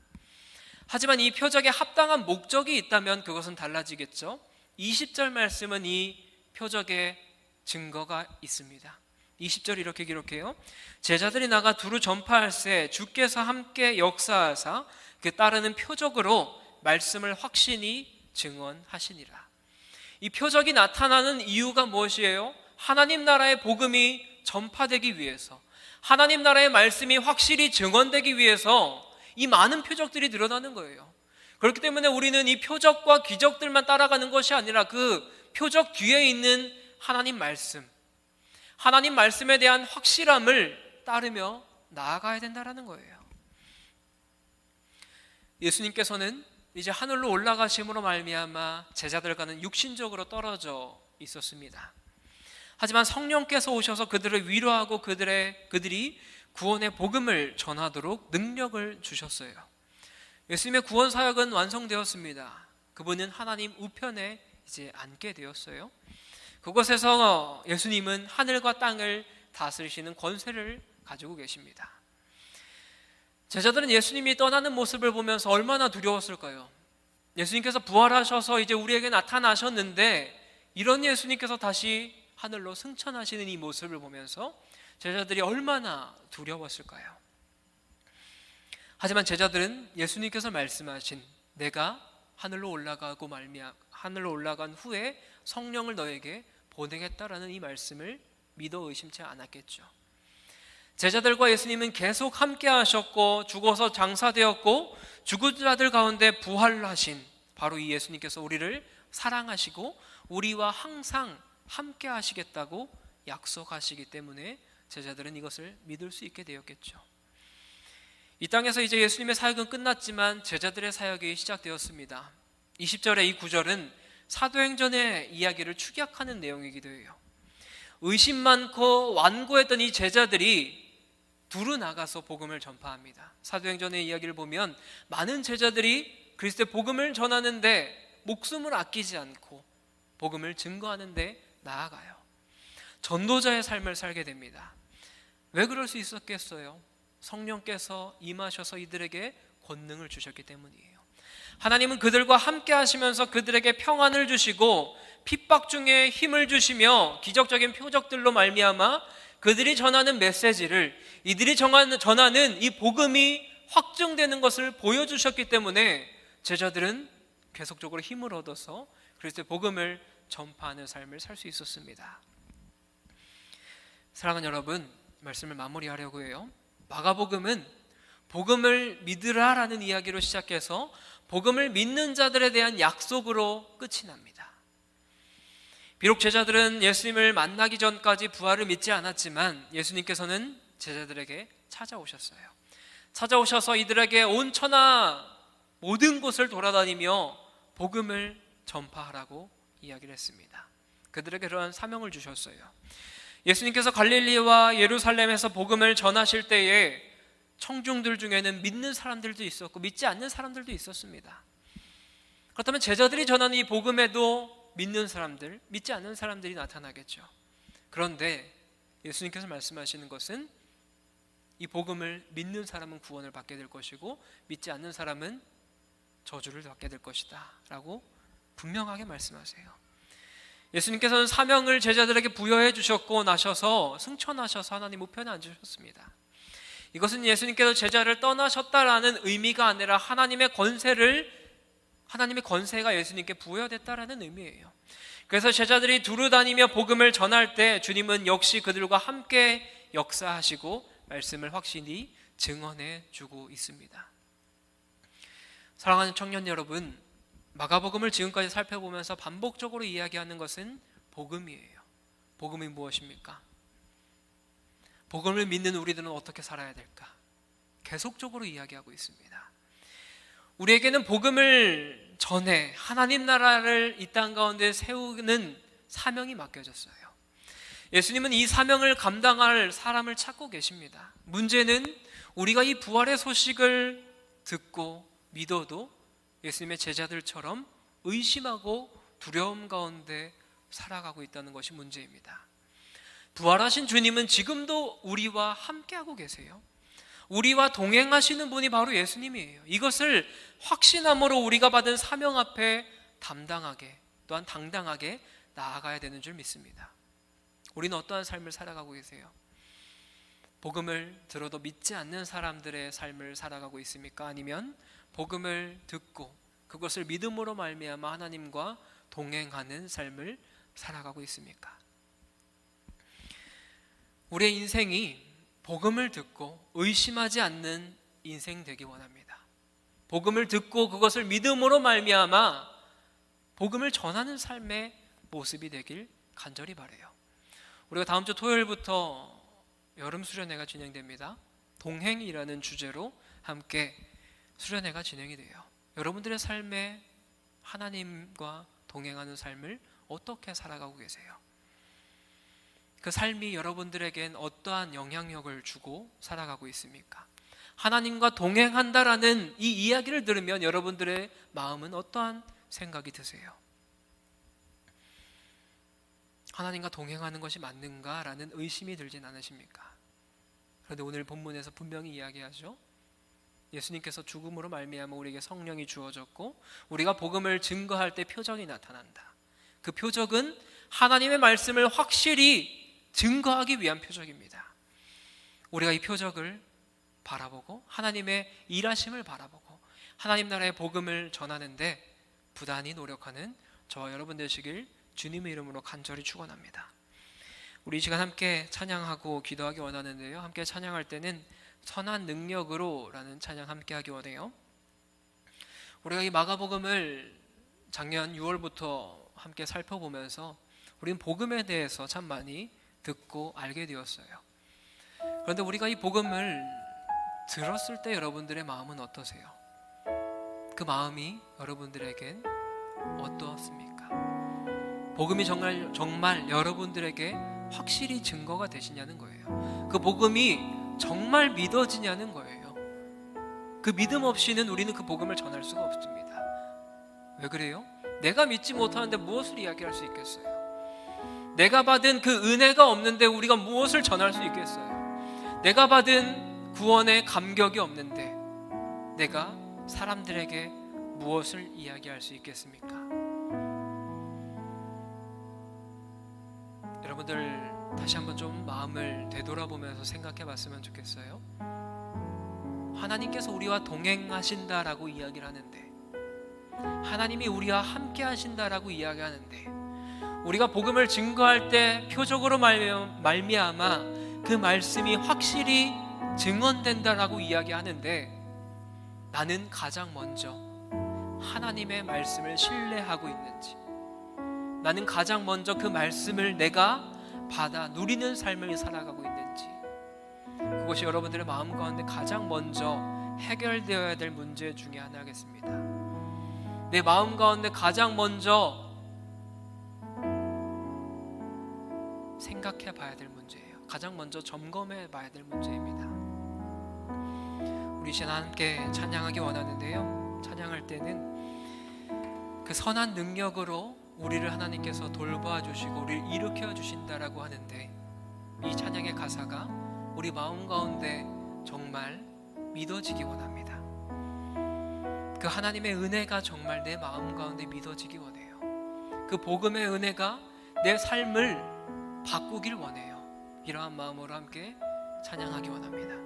하지만 이 표적에 합당한 목적이 있다면 그것은 달라지겠죠. 20절 말씀은 이 표적의 증거가 있습니다. 20절 이렇게 기록해요. 제자들이 나가 두루 전파할새 주께서 함께 역사하사 그 따르는 표적으로 말씀을 확신히 증언하시니라. 이 표적이 나타나는 이유가 무엇이에요? 하나님 나라의 복음이 전파되기 위해서, 하나님 나라의 말씀이 확실히 증언되기 위해서 이 많은 표적들이 늘어나는 거예요. 그렇기 때문에 우리는 이 표적과 기적들만 따라가는 것이 아니라 그 표적 뒤에 있는 하나님 말씀, 하나님 말씀에 대한 확실함을 따르며 나아가야 된다는 거예요. 예수님께서는 이제 하늘로 올라가심으로 말미암아 제자들과는 육신적으로 떨어져 있었습니다. 하지만 성령께서 오셔서 그들을 위로하고 그들이 구원의 복음을 전하도록 능력을 주셨어요. 예수님의 구원 사역은 완성되었습니다. 그분은 하나님 우편에 이제 앉게 되었어요. 그곳에서 예수님은 하늘과 땅을 다스리시는 권세를 가지고 계십니다. 제자들은 예수님이 떠나는 모습을 보면서 얼마나 두려웠을까요? 예수님께서 부활하셔서 이제 우리에게 나타나셨는데 이런 예수님께서 다시 하늘로 승천하시는 이 모습을 보면서 제자들이 얼마나 두려웠을까요? 하지만 제자들은 예수님께서 말씀하신 내가 하늘로 올라간 후에 성령을 너에게 보내겠다라는 이 말씀을 믿어 의심치 않았겠죠. 제자들과 예수님은 계속 함께 하셨고 죽어서 장사되었고 죽은 자들 가운데 부활하신 바로 이 예수님께서 우리를 사랑하시고 우리와 항상 함께 하시겠다고 약속하시기 때문에 제자들은 이것을 믿을 수 있게 되었겠죠. 이 땅에서 이제 예수님의 사역은 끝났지만 제자들의 사역이 시작되었습니다. 20절의 이 구절은 사도행전의 이야기를 축약하는 내용이기도 해요. 의심 많고 완고했던 이 제자들이 두루 나가서 복음을 전파합니다. 사도행전의 이야기를 보면 많은 제자들이 그리스도의 복음을 전하는데 목숨을 아끼지 않고 복음을 증거하는데 나아가요. 전도자의 삶을 살게 됩니다. 왜 그럴 수 있었겠어요? 성령께서 임하셔서 이들에게 권능을 주셨기 때문이에요. 하나님은 그들과 함께 하시면서 그들에게 평안을 주시고 핍박 중에 힘을 주시며 기적적인 표적들로 말미암아 그들이 전하는 메시지를, 이들이 전하는 이 복음이 확증되는 것을 보여주셨기 때문에 제자들은 계속적으로 힘을 얻어서 그리스도의 복음을 전파하는 삶을 살 수 있었습니다. 사랑하는 여러분, 말씀을 마무리하려고 해요. 마가복음은 복음을 믿으라라는 이야기로 시작해서 복음을 믿는 자들에 대한 약속으로 끝이 납니다. 비록 제자들은 예수님을 만나기 전까지 부활을 믿지 않았지만 예수님께서는 제자들에게 찾아오셨어요. 찾아오셔서 이들에게 온 천하 모든 곳을 돌아다니며 복음을 전파하라고 이야기를 했습니다. 그들에게 그런 사명을 주셨어요. 예수님께서 갈릴리와 예루살렘에서 복음을 전하실 때에 청중들 중에는 믿는 사람들도 있었고 믿지 않는 사람들도 있었습니다. 그렇다면 제자들이 전하는 이 복음에도 믿는 사람들, 믿지 않는 사람들이 나타나겠죠. 그런데 예수님께서 말씀하시는 것은 이 복음을 믿는 사람은 구원을 받게 될 것이고 믿지 않는 사람은 저주를 받게 될 것이다 라고 분명하게 말씀하세요. 예수님께서는 사명을 제자들에게 부여해 주셨고 나셔서 승천하셔서 하나님 우편에 앉으셨습니다. 이것은 예수님께서 제자를 떠나셨다라는 의미가 아니라 하나님의 권세가 예수님께 부여됐다라는 의미예요. 그래서 제자들이 두루 다니며 복음을 전할 때 주님은 역시 그들과 함께 역사하시고 말씀을 확신히 증언해 주고 있습니다. 사랑하는 청년 여러분, 마가복음을 지금까지 살펴보면서 반복적으로 이야기하는 것은 복음이에요. 복음이 무엇입니까? 복음을 믿는 우리들은 어떻게 살아야 될까? 계속적으로 이야기하고 있습니다. 우리에게는 복음을 전해 하나님 나라를 이 땅 가운데 세우는 사명이 맡겨졌어요. 예수님은 이 사명을 감당할 사람을 찾고 계십니다. 문제는 우리가 이 부활의 소식을 듣고 믿어도 예수님의 제자들처럼 의심하고 두려움 가운데 살아가고 있다는 것이 문제입니다. 부활하신 주님은 지금도 우리와 함께하고 계세요. 우리와 동행하시는 분이 바로 예수님이에요. 이것을 확신함으로 우리가 받은 사명 앞에 담당하게, 또한 당당하게 나아가야 되는 줄 믿습니다. 우리는 어떠한 삶을 살아가고 계세요? 복음을 들어도 믿지 않는 사람들의 삶을 살아가고 있습니까? 아니면 복음을 듣고 그것을 믿음으로 말미암아 하나님과 동행하는 삶을 살아가고 있습니까? 우리의 인생이 복음을 듣고 의심하지 않는 인생 되기 원합니다. 복음을 듣고 그것을 믿음으로 말미암아 복음을 전하는 삶의 모습이 되길 간절히 바라요. 우리가 다음 주 토요일부터 여름 수련회가 진행됩니다. 동행이라는 주제로 함께 수련회가 진행이 돼요. 여러분들의 삶에 하나님과 동행하는 삶을 어떻게 살아가고 계세요? 그 삶이 여러분들에겐 어떠한 영향력을 주고 살아가고 있습니까? 하나님과 동행한다라는 이 이야기를 들으면 여러분들의 마음은 어떠한 생각이 드세요? 하나님과 동행하는 것이 맞는가라는 의심이 들진 않으십니까? 그런데 오늘 본문에서 분명히 이야기하죠. 예수님께서 죽음으로 말미암아 우리에게 성령이 주어졌고 우리가 복음을 증거할 때 표적이 나타난다. 그 표적은 하나님의 말씀을 확실히 증거하기 위한 표적입니다. 우리가 이 표적을 바라보고 하나님의 일하심을 바라보고 하나님 나라의 복음을 전하는데 부단히 노력하는 저와 여러분 되시길 주님의 이름으로 간절히 축원합니다. 우리 이 시간 함께 찬양하고 기도하기 원하는데요, 함께 찬양할 때는 선한 능력으로 라는 찬양 함께 하기 원해요. 우리가 이 마가복음을 작년 6월부터 함께 살펴보면서 우리는 복음에 대해서 참 많이 듣고 알게 되었어요. 그런데 우리가 이 복음을 들었을 때 여러분들의 마음은 어떠세요? 그 마음이 여러분들에겐 어떠했습니까? 복음이 정말 여러분들에게 확실히 증거가 되시냐는 거예요. 그 복음이 정말 믿어지냐는 거예요. 그 믿음 없이는 우리는 그 복음을 전할 수가 없습니다. 왜 그래요? 내가 믿지 못하는데 무엇을 이야기할 수 있겠어요? 내가 받은 그 은혜가 없는데 우리가 무엇을 전할 수 있겠어요? 내가 받은 구원의 감격이 없는데 내가 사람들에게 무엇을 이야기할 수 있겠습니까? 여러분들 다시 한번 좀 마음을 되돌아보면서 생각해 봤으면 좋겠어요. 하나님께서 우리와 동행하신다라고 이야기를 하는데, 하나님이 우리와 함께 하신다라고 이야기하는데, 우리가 복음을 증거할 때 표적으로 말미암아 그 말씀이 확실히 증언된다라고 이야기하는데, 나는 가장 먼저 하나님의 말씀을 신뢰하고 있는지, 나는 가장 먼저 그 말씀을 내가 받아 누리는 삶을 살아가고 있는지, 그것이 여러분들의 마음 가운데 가장 먼저 해결되어야 될 문제 중에 하나겠습니다. 내 마음 가운데 가장 먼저 생각해 봐야 될 문제예요. 가장 먼저 점검해 봐야 될 문제입니다. 우리 시간 함께 찬양하기 원하는데요, 찬양할 때는 그 선한 능력으로 우리를 하나님께서 돌봐주시고 우리를 일으켜 주신다라고 하는데, 이 찬양의 가사가 우리 마음 가운데 정말 믿어지기 원합니다. 그 하나님의 은혜가 정말 내 마음 가운데 믿어지기 원해요. 그 복음의 은혜가 내 삶을 바꾸길 원해요. 이러한 마음으로 함께 찬양하기 원합니다.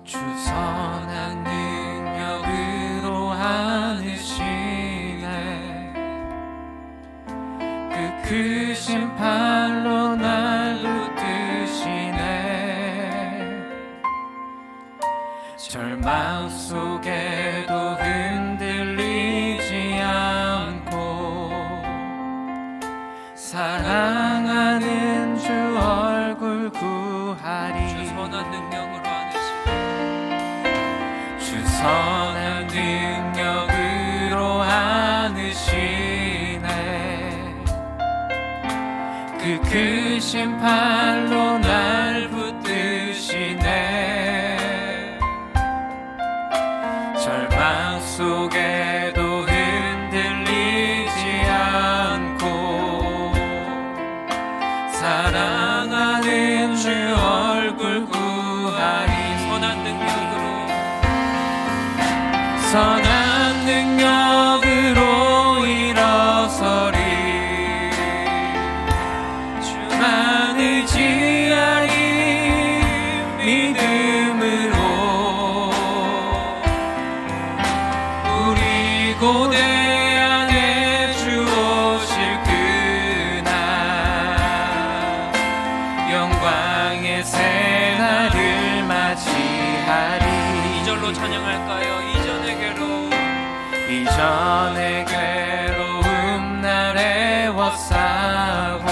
주 선한 능력으로 하시네, 그 크신 팔로 날 붙드시네. 사랑하는 주 얼굴 구하리. 주 선한 능력으로 주 선한 능력으로 안으시네. 그 크신 팔로 날 붙드시네. 절망 속에도 흔들리지 않고 사랑하는 주 얼굴 구하리. 선한 능력으로 일어서리. 주만 의지하리. 믿음으로 우리 고대 안에 주 오실 그날 영광의 새날을 맞이하리. 2절로 찬양할까요? 이전의 괴로움 날 애워싸고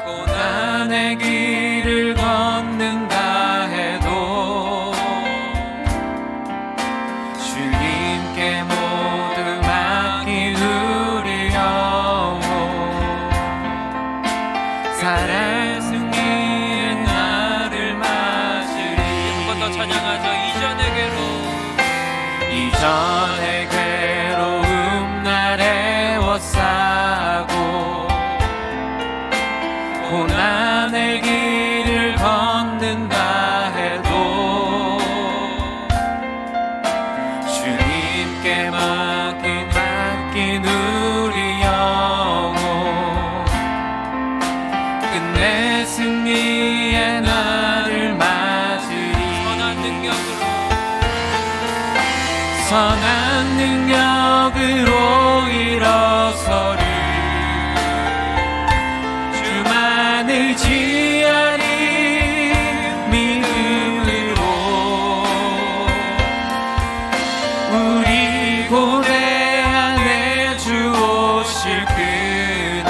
고난의 길을 걷는다 해도 주님께 모두 맡긴 우리 영혼 살아의 승리의 날을 맞으리. 한 번 더 찬양하죠. 이전의 괴로움 날 애워싸고 고난의 길을 걷는다 해도 주님께 맡긴 우리 영혼 끝내 승리의 날을 맞으리. 선한 능력으로 일어서리. 주만 의지하리. 믿음으로 우리 고대 안에 주 오실 그날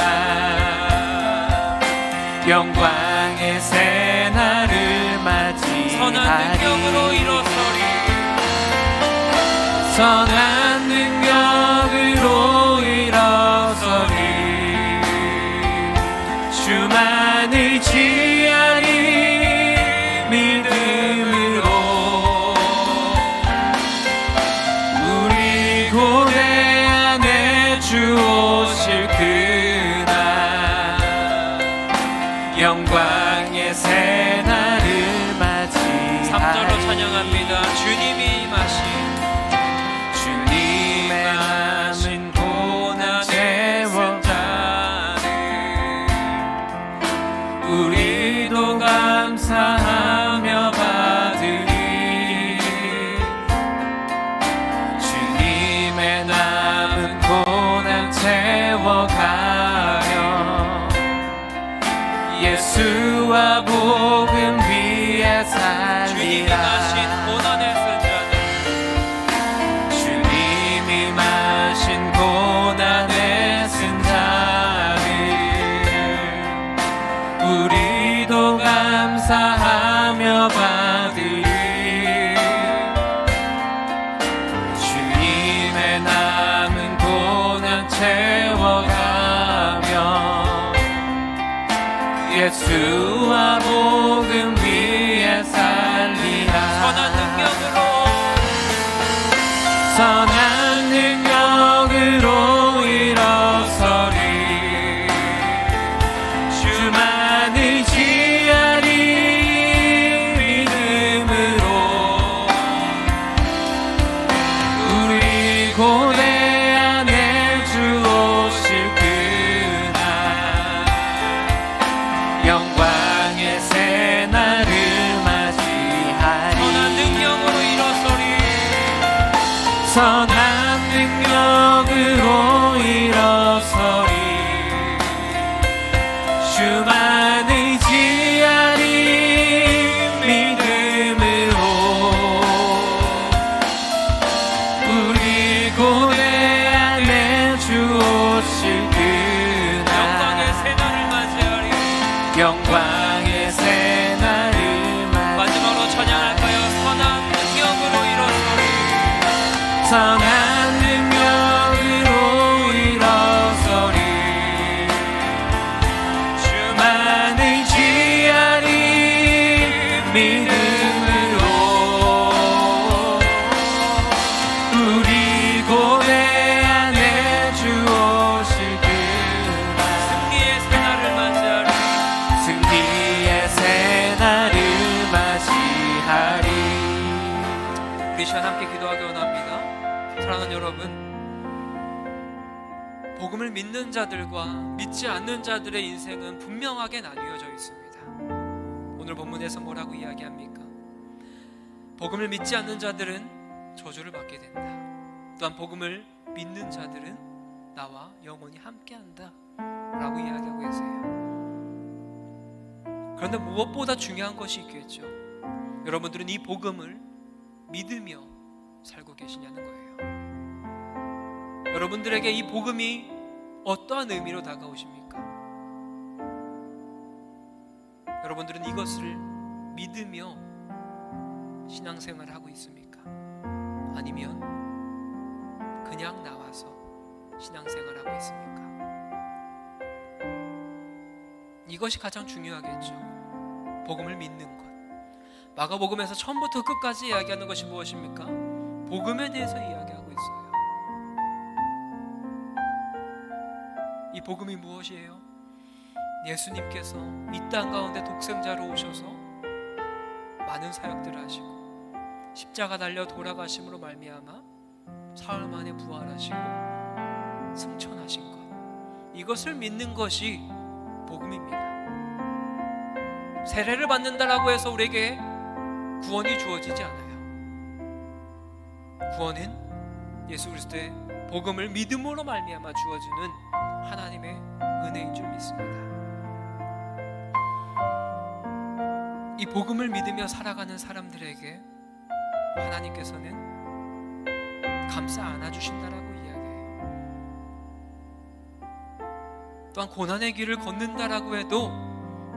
영광의 새날을 맞이하리. 선한 능력으로 일어서리. 선한 능력으로 일어서리. 주만 의지하리. 믿음으로 우리 고대 안에 주 오실 그날 영광의 새날을 맞이하리. 3절로 찬양합니다. 주님이 임하신 우리도 감사하며 받으리. 주님의 남은 고난 채워가며 예수와 복음 위에 주님이 살리라. 마신 고난의 승자들. 주님이 마신 고난의 승자들 우리도 감사하며 받으리. 주님의 남은 고난 채워가며 예수와 복음 위에 살리라. 선한 능력으로 일어서리. 주만 의지하리. 믿음으로 우리 고대 안에 주 오실 그날 영광의 새날을 맞이하리. 선한 능력으로 일어서리. 주만 의지하리. 믿음으로 우리 고대 안에 주 오실 그 영광의 새 날을 맞이 마지막으로 찬양할까요? 선한 능력으로 일어서리 선한 능력으로 일어서리 주만을 지하리 믿음으로 우리 고대 안에 주 오실 그날 승리의 새날을 맞이하리 승리의 새 날을 맞이하리. 우리 시간 함께 기도하기 원합니다. 사랑하는 여러분, 복음을 믿는 자들과 믿지 않는 자들의 인생은 분명하게 나뉘어져 있습니다. 오늘 본문에서 뭐라고 이야기합니까? 복음을 믿지 않는 자들은 저주를 받게 된다. 또한 복음을 믿는 자들은 나와 영원히 함께한다 라고 이야기하고 계세요. 그런데 무엇보다 중요한 것이 있겠죠. 여러분들은 이 복음을 믿으며 살고 계시냐는 거예요. 여러분들에게 이 복음이 어떠한 의미로 다가오십니까? 여러분들은 이것을 믿으며 신앙생활을 하고 있습니까? 아니면 그냥 나와서 신앙생활을 하고 있습니까? 이것이 가장 중요하겠죠. 복음을 믿는 것. 마가복음에서 처음부터 끝까지 이야기하는 것이 무엇입니까? 복음에 대해서 이야기하고 있어요. 이 복음이 무엇이에요? 예수님께서 이 땅 가운데 독생자로 오셔서 많은 사역들을 하시고 십자가 달려 돌아가심으로 말미암아 사흘 만에 부활하시고 승천하신 것, 이것을 믿는 것이 복음입니다. 세례를 받는다라고 해서 우리에게 구원이 주어지지 않아요. 구원은 예수 그리스도의 복음을 믿음으로 말미암아 주어지는 하나님의 은혜인 줄 믿습니다. 이 복음을 믿으며 살아가는 사람들에게 하나님께서는 감싸 안아주신다라고 이야기해요. 또한 고난의 길을 걷는다라고 해도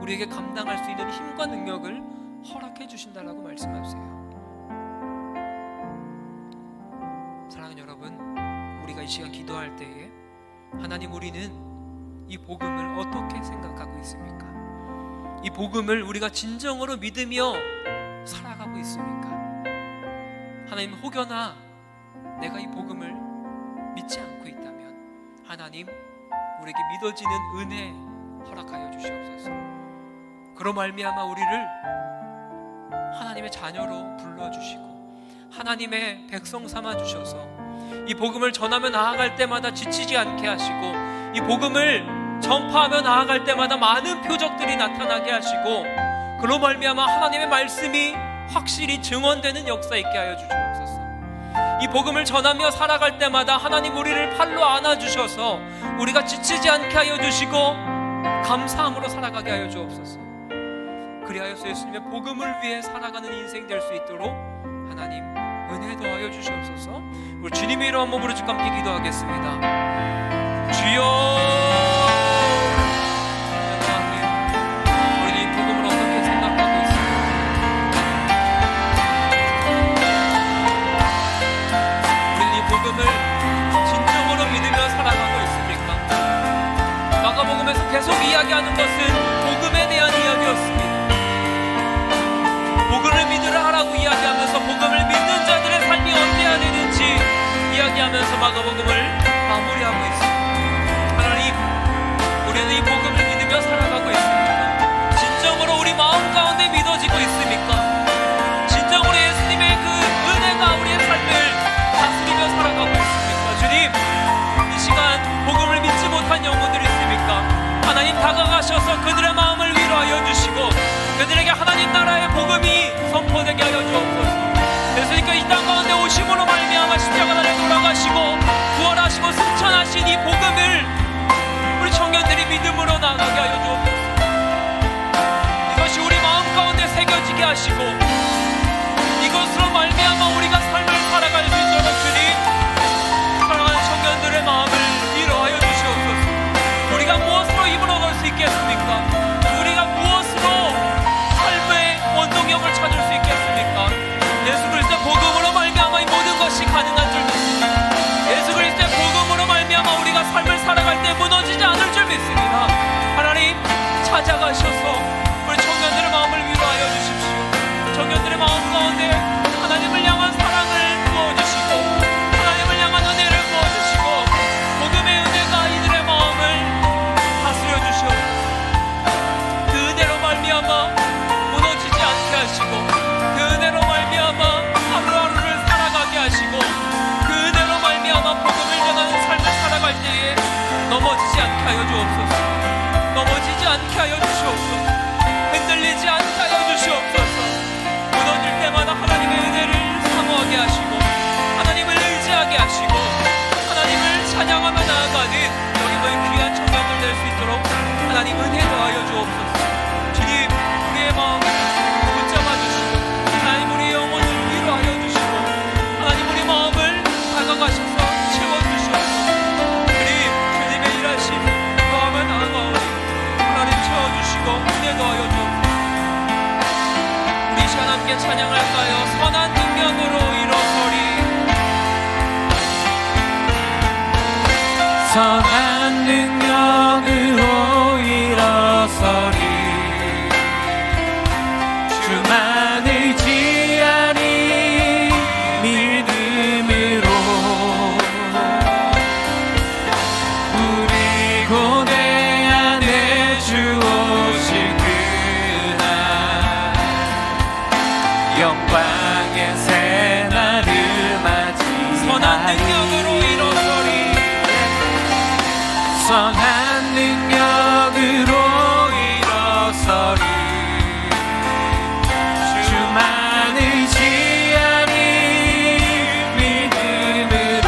우리에게 감당할 수 있는 힘과 능력을 허락해 주신다라고 말씀하세요. 사랑하는 여러분, 우리가 이 시간 기도할 때에 하나님, 우리는 이 복음을 어떻게 생각하고 있습니까? 이 복음을 우리가 진정으로 믿으며 살아가고 있습니까? 하나님, 혹여나 내가 이 복음을 믿지 않고 있다면 하나님, 우리에게 믿어지는 은혜 허락하여 주시옵소서. 그로 말미암아 우리를 하나님의 자녀로 불러주시고 하나님의 백성 삼아 주셔서 이 복음을 전하며 나아갈 때마다 지치지 않게 하시고 이 복음을 전파하며 나아갈 때마다 많은 표적들이 나타나게 하시고 그로 말미암아 하나님의 말씀이 확실히 증언되는 역사 있게 하여 주시옵소서. 이 복음을 전하며 살아갈 때마다 하나님, 우리를 팔로 안아주셔서 우리가 지치지 않게 하여 주시고 감사함으로 살아가게 하여 주옵소서. 그리하여서 예수님의 복음을 위해 살아가는 인생 될 수 있도록 하나님 은혜 더하여 주시옵소서. 우리 주님의 이름 한번 부르짖고 함께 기도하겠습니다. 주여, 하나님, 우리는 이 복음을 어떻게 생각하고 있습니까? 우리는 이 복음을 진정으로 믿으며 살아가고 있습니까? 마가복음에서 계속 이야기하는 것은 복음에 대한 이야기였습니다. 복음을 믿으라 하라고 이야기하면서 복음을 믿는 자들의 삶이 어때야 되는지 이야기하면서 마가복음을 마무리하고 있습니다. 하나님, 우리는 이 복음을 믿으며 살아가고 있습니까? 진정으로 우리 마음 가운데 믿어지고 있습니까? 진정으로 예수님의 그 은혜가 우리의 삶을 다스리며 살아가고 있습니까? 주님, 이 시간 복음을 믿지 못한 영혼들이 있습니까? 하나님, 다가가셔서 그들의 마음을 위로하여 주시고 그들에게 하나님 나라의 복음이 선포되게 하여 주옵소서. 예수님께서 이 땅 가운데 오심으로 말미암아 십자가 달려 돌아가시고 부활하시고 승천하신 이 복음을 우리 청년들이 믿음으로 나아가게 하여 주옵소서. 이것이 우리 마음 가운데 새겨지게 하시고 이것으로 말미암아 우리가 삶을 살아갈 수 있도록 주님, 사랑하는 청년들의 마음을 위로하여 주시옵소서. 우리가 무엇으로 힘을 얻을 수 있겠습니까? 우리가 은혜 더하여 주옵소서. 우리 시간 함께 찬양할까요? 선한 능력으로 일어서리. 선한 능력으로 일어서리. 주만 의지하리. 믿음으로 우리 고대 안에 주 오실 그날 영광의 새날을 선한 맞이하리. 능력으로 일어서리. 선한 능력으로 일어서리. 주만 의지하리. 믿음으로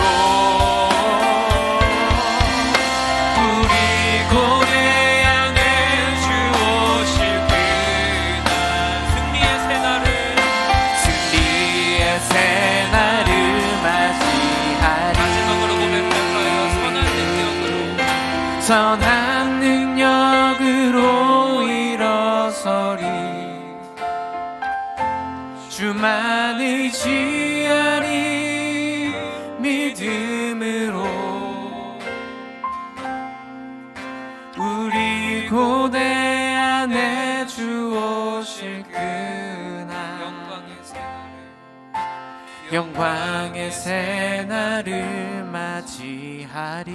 우리 고대 안에 주 오실 그날 승리의 새날을 맞이하리. 마지막으로 고백할까요? 선한 능력으로. 선한 능력으로 일어서리. 주만 의지하리. 믿음으로 우리 고대 안에 주 오실 그날 영광의 새날을 맞이하리.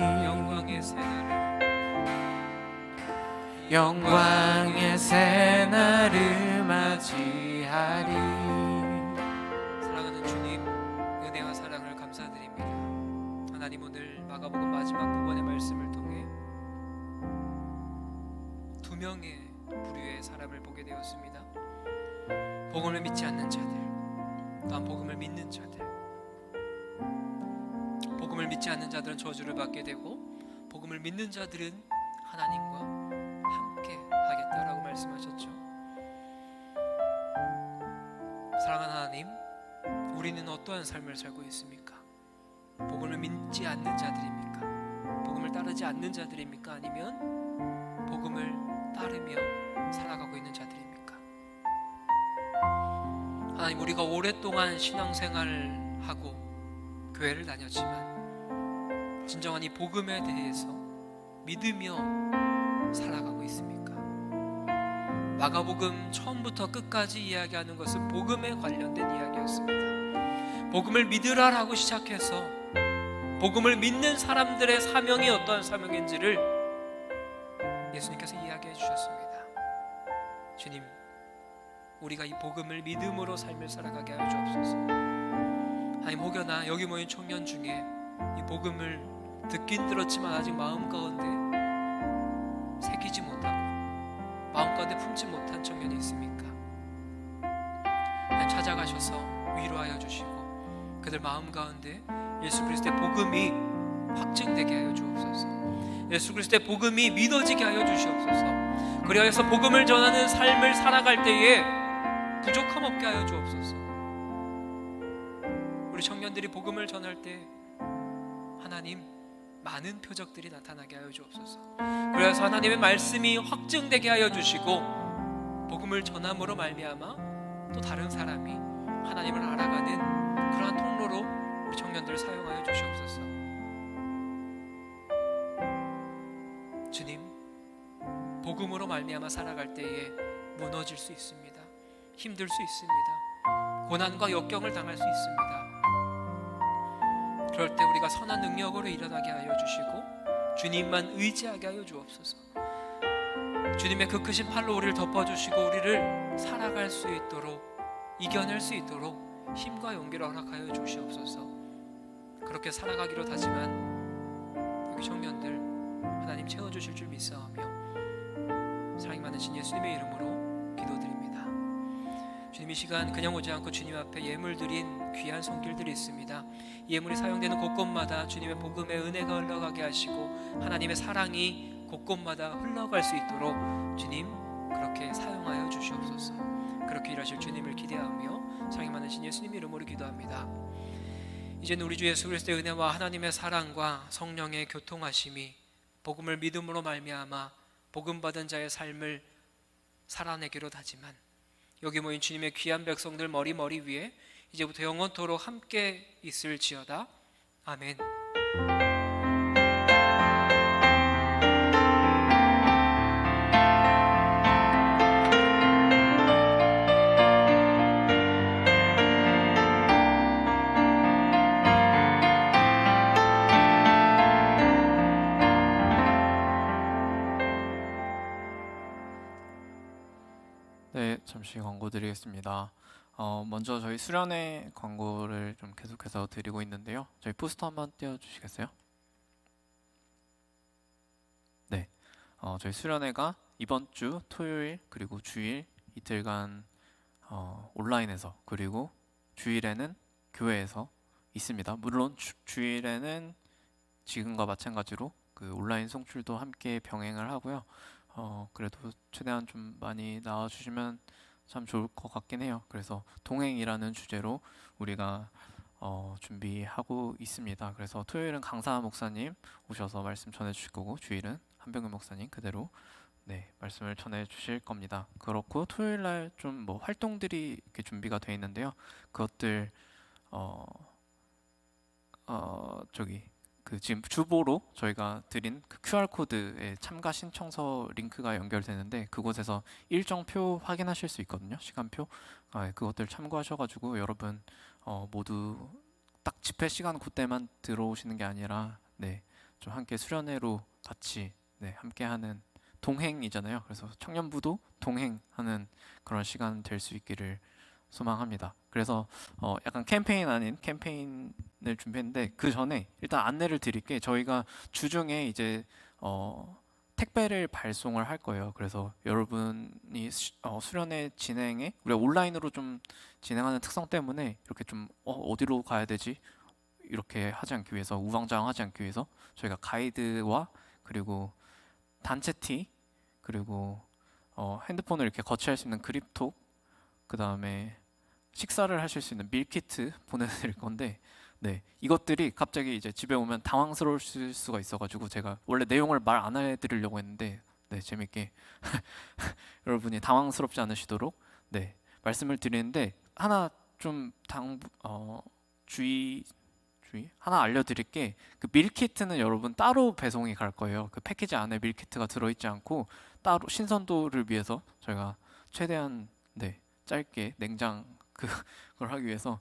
영광의 새날을 맞이하리. 사랑하는 주님, 은혜와 사랑을 감사드립니다. 하나님, 오늘 마가복음 마지막 부분의 말씀을 통해 두 명의 부류의 사람을 보게 되었습니다. 복음을 믿지 않는 자들, 또한 복음을 믿는 자들. 복음을 믿지 않는 자들은 저주를 받게 되고, 복음을 믿는 자들은 하나님과 함께 하겠다라고 말씀하셨죠. 사랑하는 하나님, 우리는 어떠한 삶을 살고 있습니까? 복음을 믿지 않는 자들입니까? 복음을 따르지 않는 자들입니까? 아니면 복음을 따르며 살아가고 있는 자들입니까? 하나님, 우리가 오랫동안 신앙생활을 하고 교회를 다녔지만 진정한 이 복음에 대해서 믿으며 살아가고 있습니까? 마가복음 처음부터 끝까지 이야기하는 것은 복음에 관련된 이야기였습니다. 복음을 믿으라라고 시작해서 복음을 믿는 사람들의 사명이 어떠한 사명인지를 예수님께서 이야기해 주셨습니다. 주님, 우리가 이 복음을 믿음으로 삶을 살아가게 하여 주옵소서. 하나님, 혹여나 여기 모인 청년 중에 이 복음을 듣긴 들었지만 아직 마음 가운데 새기지 못하고 마음 가운데 품지 못한 청년이 있습니까? 하나님, 찾아가셔서 위로하여 주시고 그들 마음 가운데 예수 그리스도의 복음이 확증되게 하여 주옵소서. 예수 그리스도의 복음이 믿어지게 하여 주시옵소서. 그리하여서 복음을 전하는 삶을 살아갈 때에 부족함 없게 하여 주옵소서. 우리 청년들이 복음을 전할 때 하나님, 많은 표적들이 나타나게 하여 주옵소서. 그래서 하나님의 말씀이 확증되게 하여 주시고 복음을 전함으로 말미암아 또 다른 사람이 하나님을 알아가는 그러한 통로로 우리 청년들을 사용하여 주시옵소서. 주님, 복음으로 말미암아 살아갈 때에 무너질 수 있습니다. 힘들 수 있습니다. 고난과 역경을 당할 수 있습니다. 그럴 때 우리가 선한 능력으로 일어나게 하여 주시고 주님만 의지하게 하여 주옵소서. 주님의 그 크신 팔로 우리를 덮어주시고 우리를 살아갈 수 있도록, 이겨낼 수 있도록 힘과 용기를 허락하여 주시옵소서. 그렇게 살아가기로 다짐한 여기 청년들 하나님 채워주실 줄 믿사오며 사랑이 많으신 예수님의 이름으로 기도드립니다. 주님, 이 시간 그냥 오지 않고 주님 앞에 예물 드린 귀한 손길들이 있습니다. 예물이 사용되는 곳곳마다 주님의 복음의 은혜가 흘러가게 하시고 하나님의 사랑이 곳곳마다 흘러갈 수 있도록 주님 그렇게 사용하여 주시옵소서. 그렇게 일하실 주님을 기대하며 사랑이 많으신 예수님 이름으로 기도합니다. 이제는 우리 주 예수 그리스도의 은혜와 하나님의 사랑과 성령의 교통하심이 복음을 믿음으로 말미암아 복음 받은 자의 삶을 살아내기로 하지만 여기 모인 주님의 귀한 백성들 머리 위에 이제부터 영원토록 함께 있을지어다. 아멘. 네, 잠시 광고 드리겠습니다. 먼저 저희 수련회 광고를 좀 계속해서 드리고 있는데요. 저희 포스터 한번 띄워주시겠어요? 네, 저희 수련회가 이번 주 토요일 그리고 주일 이틀간 온라인에서 그리고 주일에는 교회에서 있습니다. 물론 주일에는 지금과 마찬가지로 그 온라인 송출도 함께 병행을 하고요. 그래도 최대한 좀 많이 나와주시면 참 좋을 것 같긴 해요. 그래서 동행이라는 주제로 우리가 준비하고 있습니다. 그래서 토요일은 강사 목사님 오셔서 말씀 전해주실 거고 주일은 한병규 목사님 그대로 말씀을 전해주실 겁니다. 그렇고 토요일날 좀 뭐 활동들이 이렇게 준비가 되어 있는데요. 그것들 그 지금 주보로 저희가 드린 그 QR코드에 참가 신청서 링크가 연결되는데 그곳에서 일정표 확인하실 수 있거든요. 시간표. 그것들 참고하셔가지고 여러분 모두 딱 집회 시간 그때만 들어오시는 게 아니라 좀 함께 수련회로 같이 함께하는 동행이잖아요. 그래서 청년부도 동행하는 그런 시간 될 수 있기를 소망합니다. 그래서 약간 캠페인 아닌 캠페인을 준비했는데 그 전에 일단 안내를 드릴게. 저희가 주중에 이제 택배를 발송을 할 거예요. 그래서 여러분이 수련회 진행에 우리가 온라인으로 좀 진행하는 특성 때문에 이렇게 좀 어디로 가야 되지? 이렇게 하지 않기 위해서 우왕좌왕하지 않기 위해서 저희가 가이드와 그리고 단체 티 그리고 핸드폰을 이렇게 거치할 수 있는 그립톡 그 다음에 식사를 하실 수 있는 밀키트 보내드릴 건데 이것들이 갑자기 이제 집에 오면 당황스러울 수가 있어가지고 제가 원래 내용을 말 안 해드리려고 했는데 재밌게 여러분이 당황스럽지 않으시도록 말씀을 드리는데 하나 좀 주의 하나 알려드릴 게 그 밀키트는 여러분 따로 배송이 갈 거예요. 그 패키지 안에 밀키트가 들어있지 않고 따로 신선도를 위해서 저희가 최대한 짧게 냉장 그걸 하기 위해서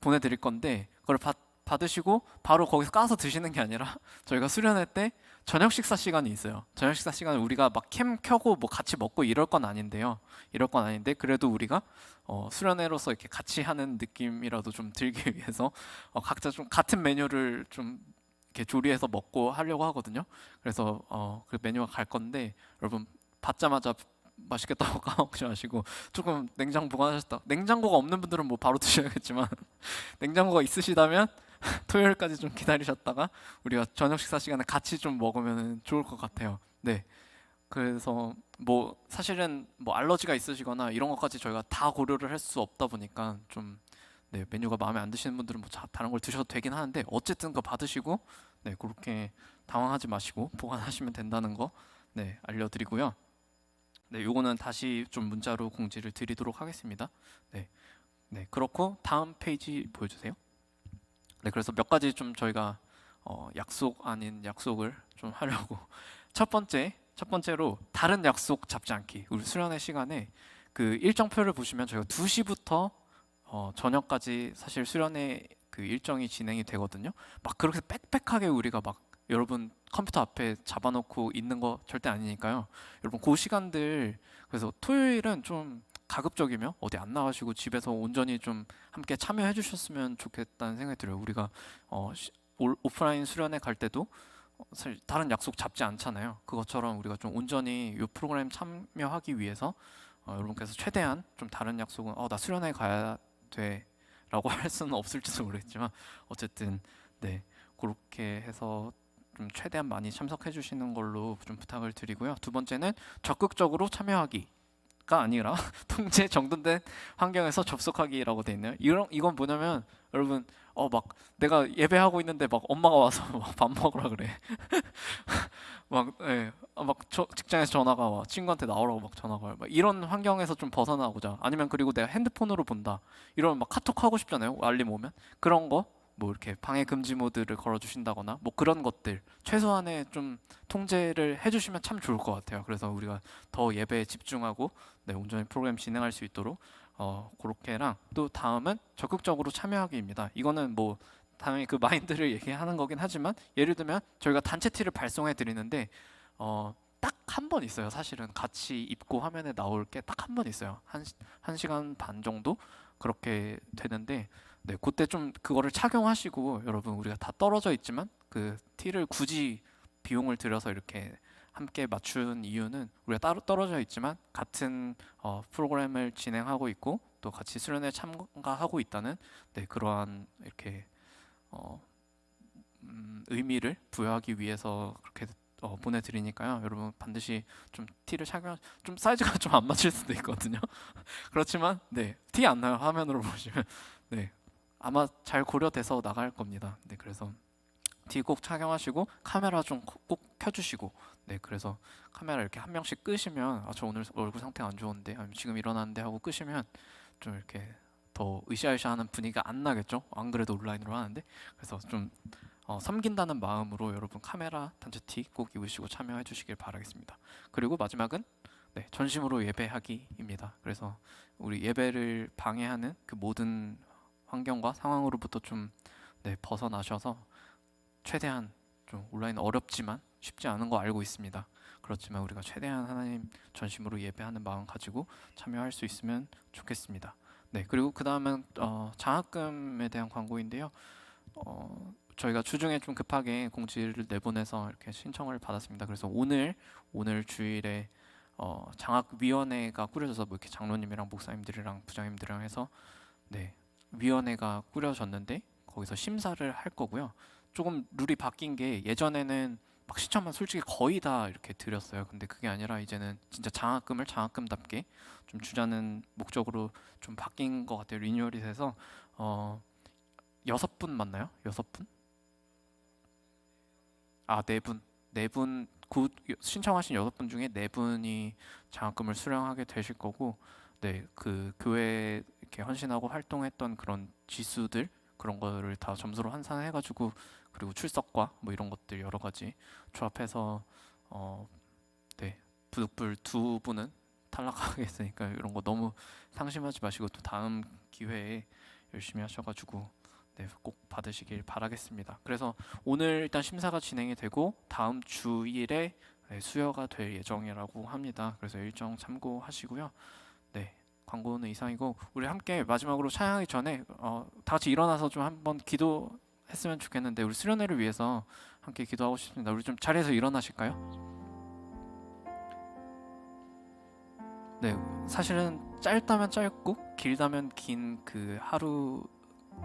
보내드릴 건데 그걸 받으시고 바로 거기서 까서 드시는 게 아니라 저희가 수련회 때 저녁 식사 시간이 있어요. 저녁 식사 시간에 우리가 막 캠 켜고 뭐 같이 먹고 이럴 건 아닌데요. 이럴 건 아닌데 그래도 우리가 수련회로서 이렇게 같이 하는 느낌이라도 좀 들기 위해서 각자 좀 같은 메뉴를 좀 이렇게 조리해서 먹고 하려고 하거든요. 그래서 그 메뉴가 갈 건데 여러분 받자마자 맛있겠다고 까먹지 마시고 조금 냉장 보관하셨다. 냉장고가 없는 분들은 뭐 바로 드셔야겠지만 냉장고가 있으시다면 토요일까지 좀 기다리셨다가 우리가 저녁 식사 시간에 같이 좀 먹으면 좋을 것 같아요. 그래서 뭐 사실은 뭐 알러지가 있으시거나 이런 것까지 저희가 다 고려를 할 수 없다 보니까 좀 메뉴가 마음에 안 드시는 분들은 뭐 다른 걸 드셔도 되긴 하는데 어쨌든 그거 받으시고 그렇게 당황하지 마시고 보관하시면 된다는 거 알려드리고요. 요거는 다시 좀 문자로 공지를 드리도록 하겠습니다. 그렇고 다음 페이지 보여주세요. 그래서 몇 가지 좀 저희가 약속 아닌 약속을 좀 하려고 첫 번째로 다른 약속 잡지 않기. 우리 수련회 시간에 그 일정표를 보시면 저희가 2시부터 저녁까지 사실 수련회 그 일정이 진행이 되거든요. 막 그렇게 빽빽하게 우리가 막 여러분 컴퓨터 앞에 잡아놓고 있는 거 절대 아니니까요. 여러분 그 시간들 그래서 토요일은 좀 가급적이면 어디 안 나가시고 집에서 온전히 좀 함께 참여해 주셨으면 좋겠다는 생각이 들어요. 우리가 오프라인 수련회 갈 때도 사실 다른 약속 잡지 않잖아요. 그것처럼 우리가 좀 온전히 이 프로그램 참여하기 위해서 여러분께서 최대한 좀 다른 약속은 나 수련회 가야 돼 라고 할 수는 없을지도 모르겠지만 어쨌든 그렇게 해서 좀 최대한 많이 참석해 주시는 걸로 좀 부탁을 드리고요. 두 번째는 적극적으로 참여하기가 아니라 통제 정돈된 환경에서 접속하기라고 돼 있네요. 이건 뭐냐면 여러분 막 내가 예배하고 있는데 막 엄마가 와서 막 밥 먹으라 그래. 직장에서 전화가 와, 친구한테 나오라고 막 전화가 와요. 막 이런 환경에서 좀 벗어나고자. 아니면 그리고 내가 핸드폰으로 본다. 이러면 막 카톡 하고 싶잖아요. 알림 오면 그런 거. 뭐 이렇게 방해 금지 모드를 걸어주신다거나 뭐 그런 것들 최소한의 좀 통제를 해주시면 참 좋을 것 같아요. 그래서 우리가 더 예배에 집중하고 온전히 프로그램 진행할 수 있도록 그렇게랑 또 다음은 적극적으로 참여하기입니다. 이거는 뭐 당연히 그 마인드를 얘기하는 거긴 하지만 예를 들면 저희가 단체 티를 발송해 드리는데 딱 한 번 있어요. 사실은 같이 입고 화면에 나올 게 딱 한 번 있어요. 한 시간 반 정도 그렇게 되는데 그때 좀 그거를 착용하시고 여러분 우리가 다 떨어져 있지만 그 티를 굳이 비용을 들여서 이렇게 함께 맞춘 이유는 우리가 따로 떨어져 있지만 같은 프로그램을 진행하고 있고 또 같이 수련회에 참가하고 있다는 그러한 이렇게 의미를 부여하기 위해서 그렇게 보내드리니까요. 여러분 반드시 좀 티를 착용, 좀 사이즈가 좀 안 맞을 수도 있거든요. 그렇지만 티 안 나요. 화면으로 보시면 아마 잘 고려돼서 나갈 겁니다. 그래서 티 꼭 착용하시고 카메라 좀 꼭 켜주시고 그래서 카메라 이렇게 한 명씩 끄시면 저 오늘 얼굴 상태가 안 좋은데 아니면 지금 일어났는데 하고 끄시면 좀 이렇게 더 으쌰으쌰하는 분위기가 안 나겠죠? 안 그래도 온라인으로 하는데 그래서 좀 섬긴다는 마음으로 여러분 카메라 단체 티 꼭 입으시고 참여해 주시길 바라겠습니다. 그리고 마지막은 전심으로 예배하기입니다. 그래서 우리 예배를 방해하는 그 모든 환경과 상황으로부터 좀 벗어나셔서 최대한 좀 온라인 어렵지만 쉽지 않은 거 알고 있습니다. 그렇지만 우리가 최대한 하나님 전심으로 예배하는 마음 가지고 참여할 수 있으면 좋겠습니다. 그리고 그 다음은 장학금에 대한 광고인데요. 저희가 주중에 좀 급하게 공지를 내보내서 이렇게 신청을 받았습니다. 그래서 오늘 주일에 장학위원회가 꾸려져서 뭐 이렇게 장로님이랑 목사님들이랑 부장님들이랑 해서 위원회가 꾸려졌는데 거기서 심사를 할 거고요. 조금 룰이 바뀐 게 예전에는 막 시청만 솔직히 거의 다 이렇게 드렸어요. 근데 그게 아니라 이제는 진짜 장학금을 장학금답게 좀 주자는 목적으로 좀 바뀐 것 같아요. 리뉴얼이 돼서 6분 맞나요? 6분? 아, 4분. 4분 신청하신 6분 중에 4분이 장학금을 수령하게 되실 거고 그 교회에 이렇게 헌신하고 활동했던 그런 지수들 그런 거를 다 점수로 환산해 가지고 그리고 출석과 뭐 이런 것들 여러 가지 조합해서 부득불 2분은 탈락하게 됐으니까 이런 거 너무 상심하지 마시고 또 다음 기회에 열심히 하셔가지고 꼭 받으시길 바라겠습니다. 그래서 오늘 일단 심사가 진행이 되고 다음 주일에 수여가 될 예정이라고 합니다. 그래서 일정 참고하시고요. 광고는 이상이고 우리 함께 마지막으로 찬양하기 전에 다 같이 일어나서 좀 한번 기도했으면 좋겠는데 우리 수련회를 위해서 함께 기도하고 싶습니다. 우리 좀 자리에서 일어나실까요? 사실은 짧다면 짧고 길다면 긴 그 하루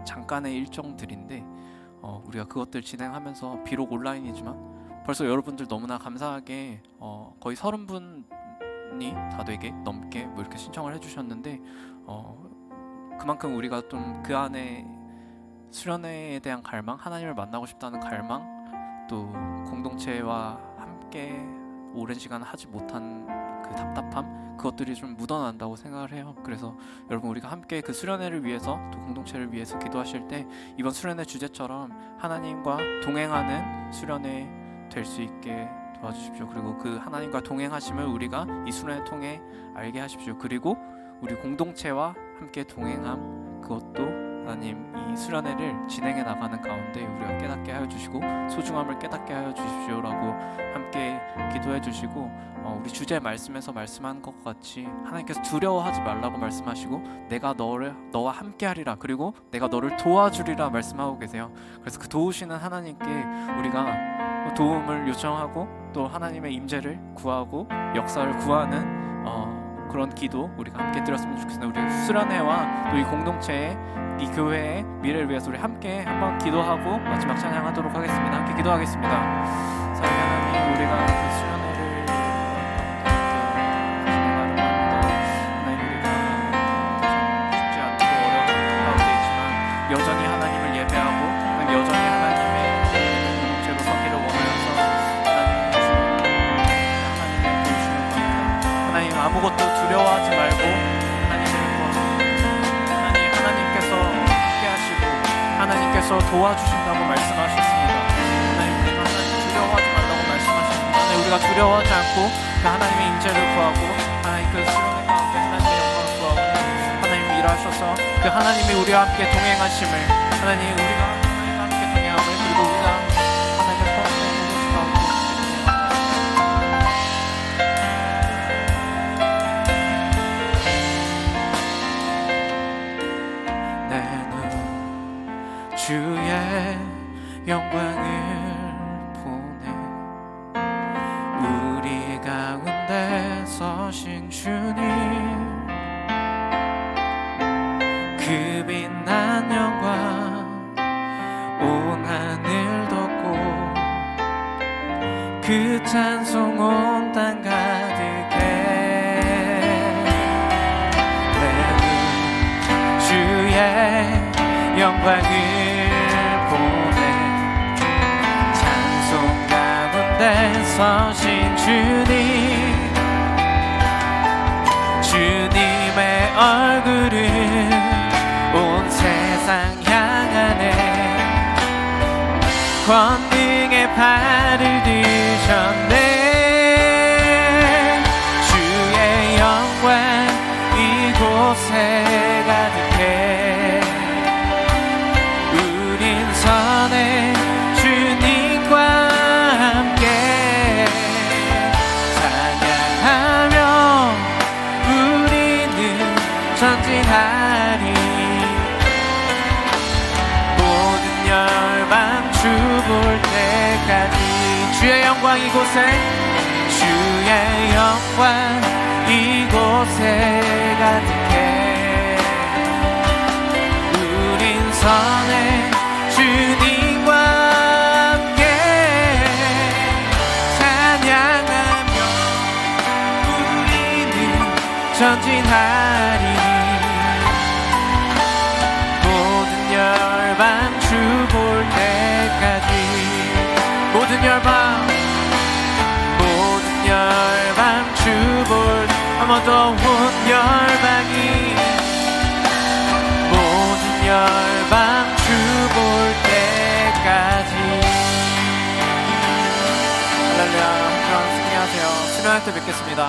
잠깐의 일정들인데 우리가 그것들 진행하면서 비록 온라인이지만 벌써 여러분들 너무나 감사하게 거의 30분이 다 되게 넘게 뭐 이렇게 신청을 해주셨는데 그만큼 우리가 좀 그 안에 수련회에 대한 갈망, 하나님을 만나고 싶다는 갈망, 또 공동체와 함께 오랜 시간 하지 못한 그 답답함, 그것들이 좀 묻어난다고 생각을 해요. 그래서 여러분 우리가 함께 그 수련회를 위해서 또 공동체를 위해서 기도하실 때 이번 수련회 주제처럼 하나님과 동행하는 수련회 될 수 있게 도와주십시오. 그리고 그 하나님과 동행하심을 우리가 이 수련회 통해 알게 하십시오. 그리고 우리 공동체와 함께 동행함, 그것도 하나님 이 수련회를 진행해 나가는 가운데 우리가 깨닫게 하여 주시고 소중함을 깨닫게 하여 주십시오라고 함께 기도해 주시고 우리 주제 말씀에서 말씀한 것 같이 하나님께서 두려워하지 말라고 말씀하시고 내가 너와 함께 하리라, 그리고 내가 너를 도와주리라 말씀하고 계세요. 그래서 그 도우시는 하나님께 우리가 도움을 요청하고 또 하나님의 임재를 구하고 역사를 구하는 그런 기도 우리가 함께 드렸으면 좋겠습니다. 우리 수련회와 또 이 공동체의 이 교회의 미래를 위해서 우리 함께 한번 기도하고 마지막 찬양하도록 하겠습니다. 함께 기도하겠습니다. 사랑하는 하나님, 우리가 그 수련회를 진행하려고 합니다. 하나님, 우리가 쉽지 않고 어려운 가운데 있지만 여전히 하나님을 예배하고 여전히 하나님의 공동체로 서기를 원하여서 하나님 주신 아무것도 두려워하지 말고 하나님을 구하고 하나님께서 함께 하시고 하나님께서 도와주신다고 말씀하셨습니다. 하나님 두려워하지 말라고 말씀하셨습니다. 하나님 우리가 두려워하지 않고 그 하나님의 임재를 구하고 하나님 그 수련의 가운데 하나님의 영광을 구하고 하나님 일하셔서 그 하나님이 우리와 함께 동행하심을 하나님 우리가 하나님과 함께 동행함을 그리고 우리가 하나님의 포함된 곳 가운데 내 눈 주의 영광을 보네 우리 가운데 서신 주님 그 빛난 영광 온 하늘 덮고 그 찬송 온 땅 가득해 내 눈 주의 영광을 보네 찬송 가운데 서신 주님 주님의 얼굴을 온 세상 향하네 권능의 발을 드셨네 주의 영광 이곳에 가득해 우린 선해 주님과 함께 찬양하며 우리는 전진하리 열방 주볼 때까지 주의 영광 이곳에 주의 영광 이곳에 가득해 우린 선해 주님과 함께 찬양하며 우리는 전진하리 모든 열방 주볼 때까지 모든 열방 주볼 한 번 더 온 열방이 모든 열방 주볼 때까지 할렐루야. 그럼 승리하세요. 수련할 때 뵙겠습니다.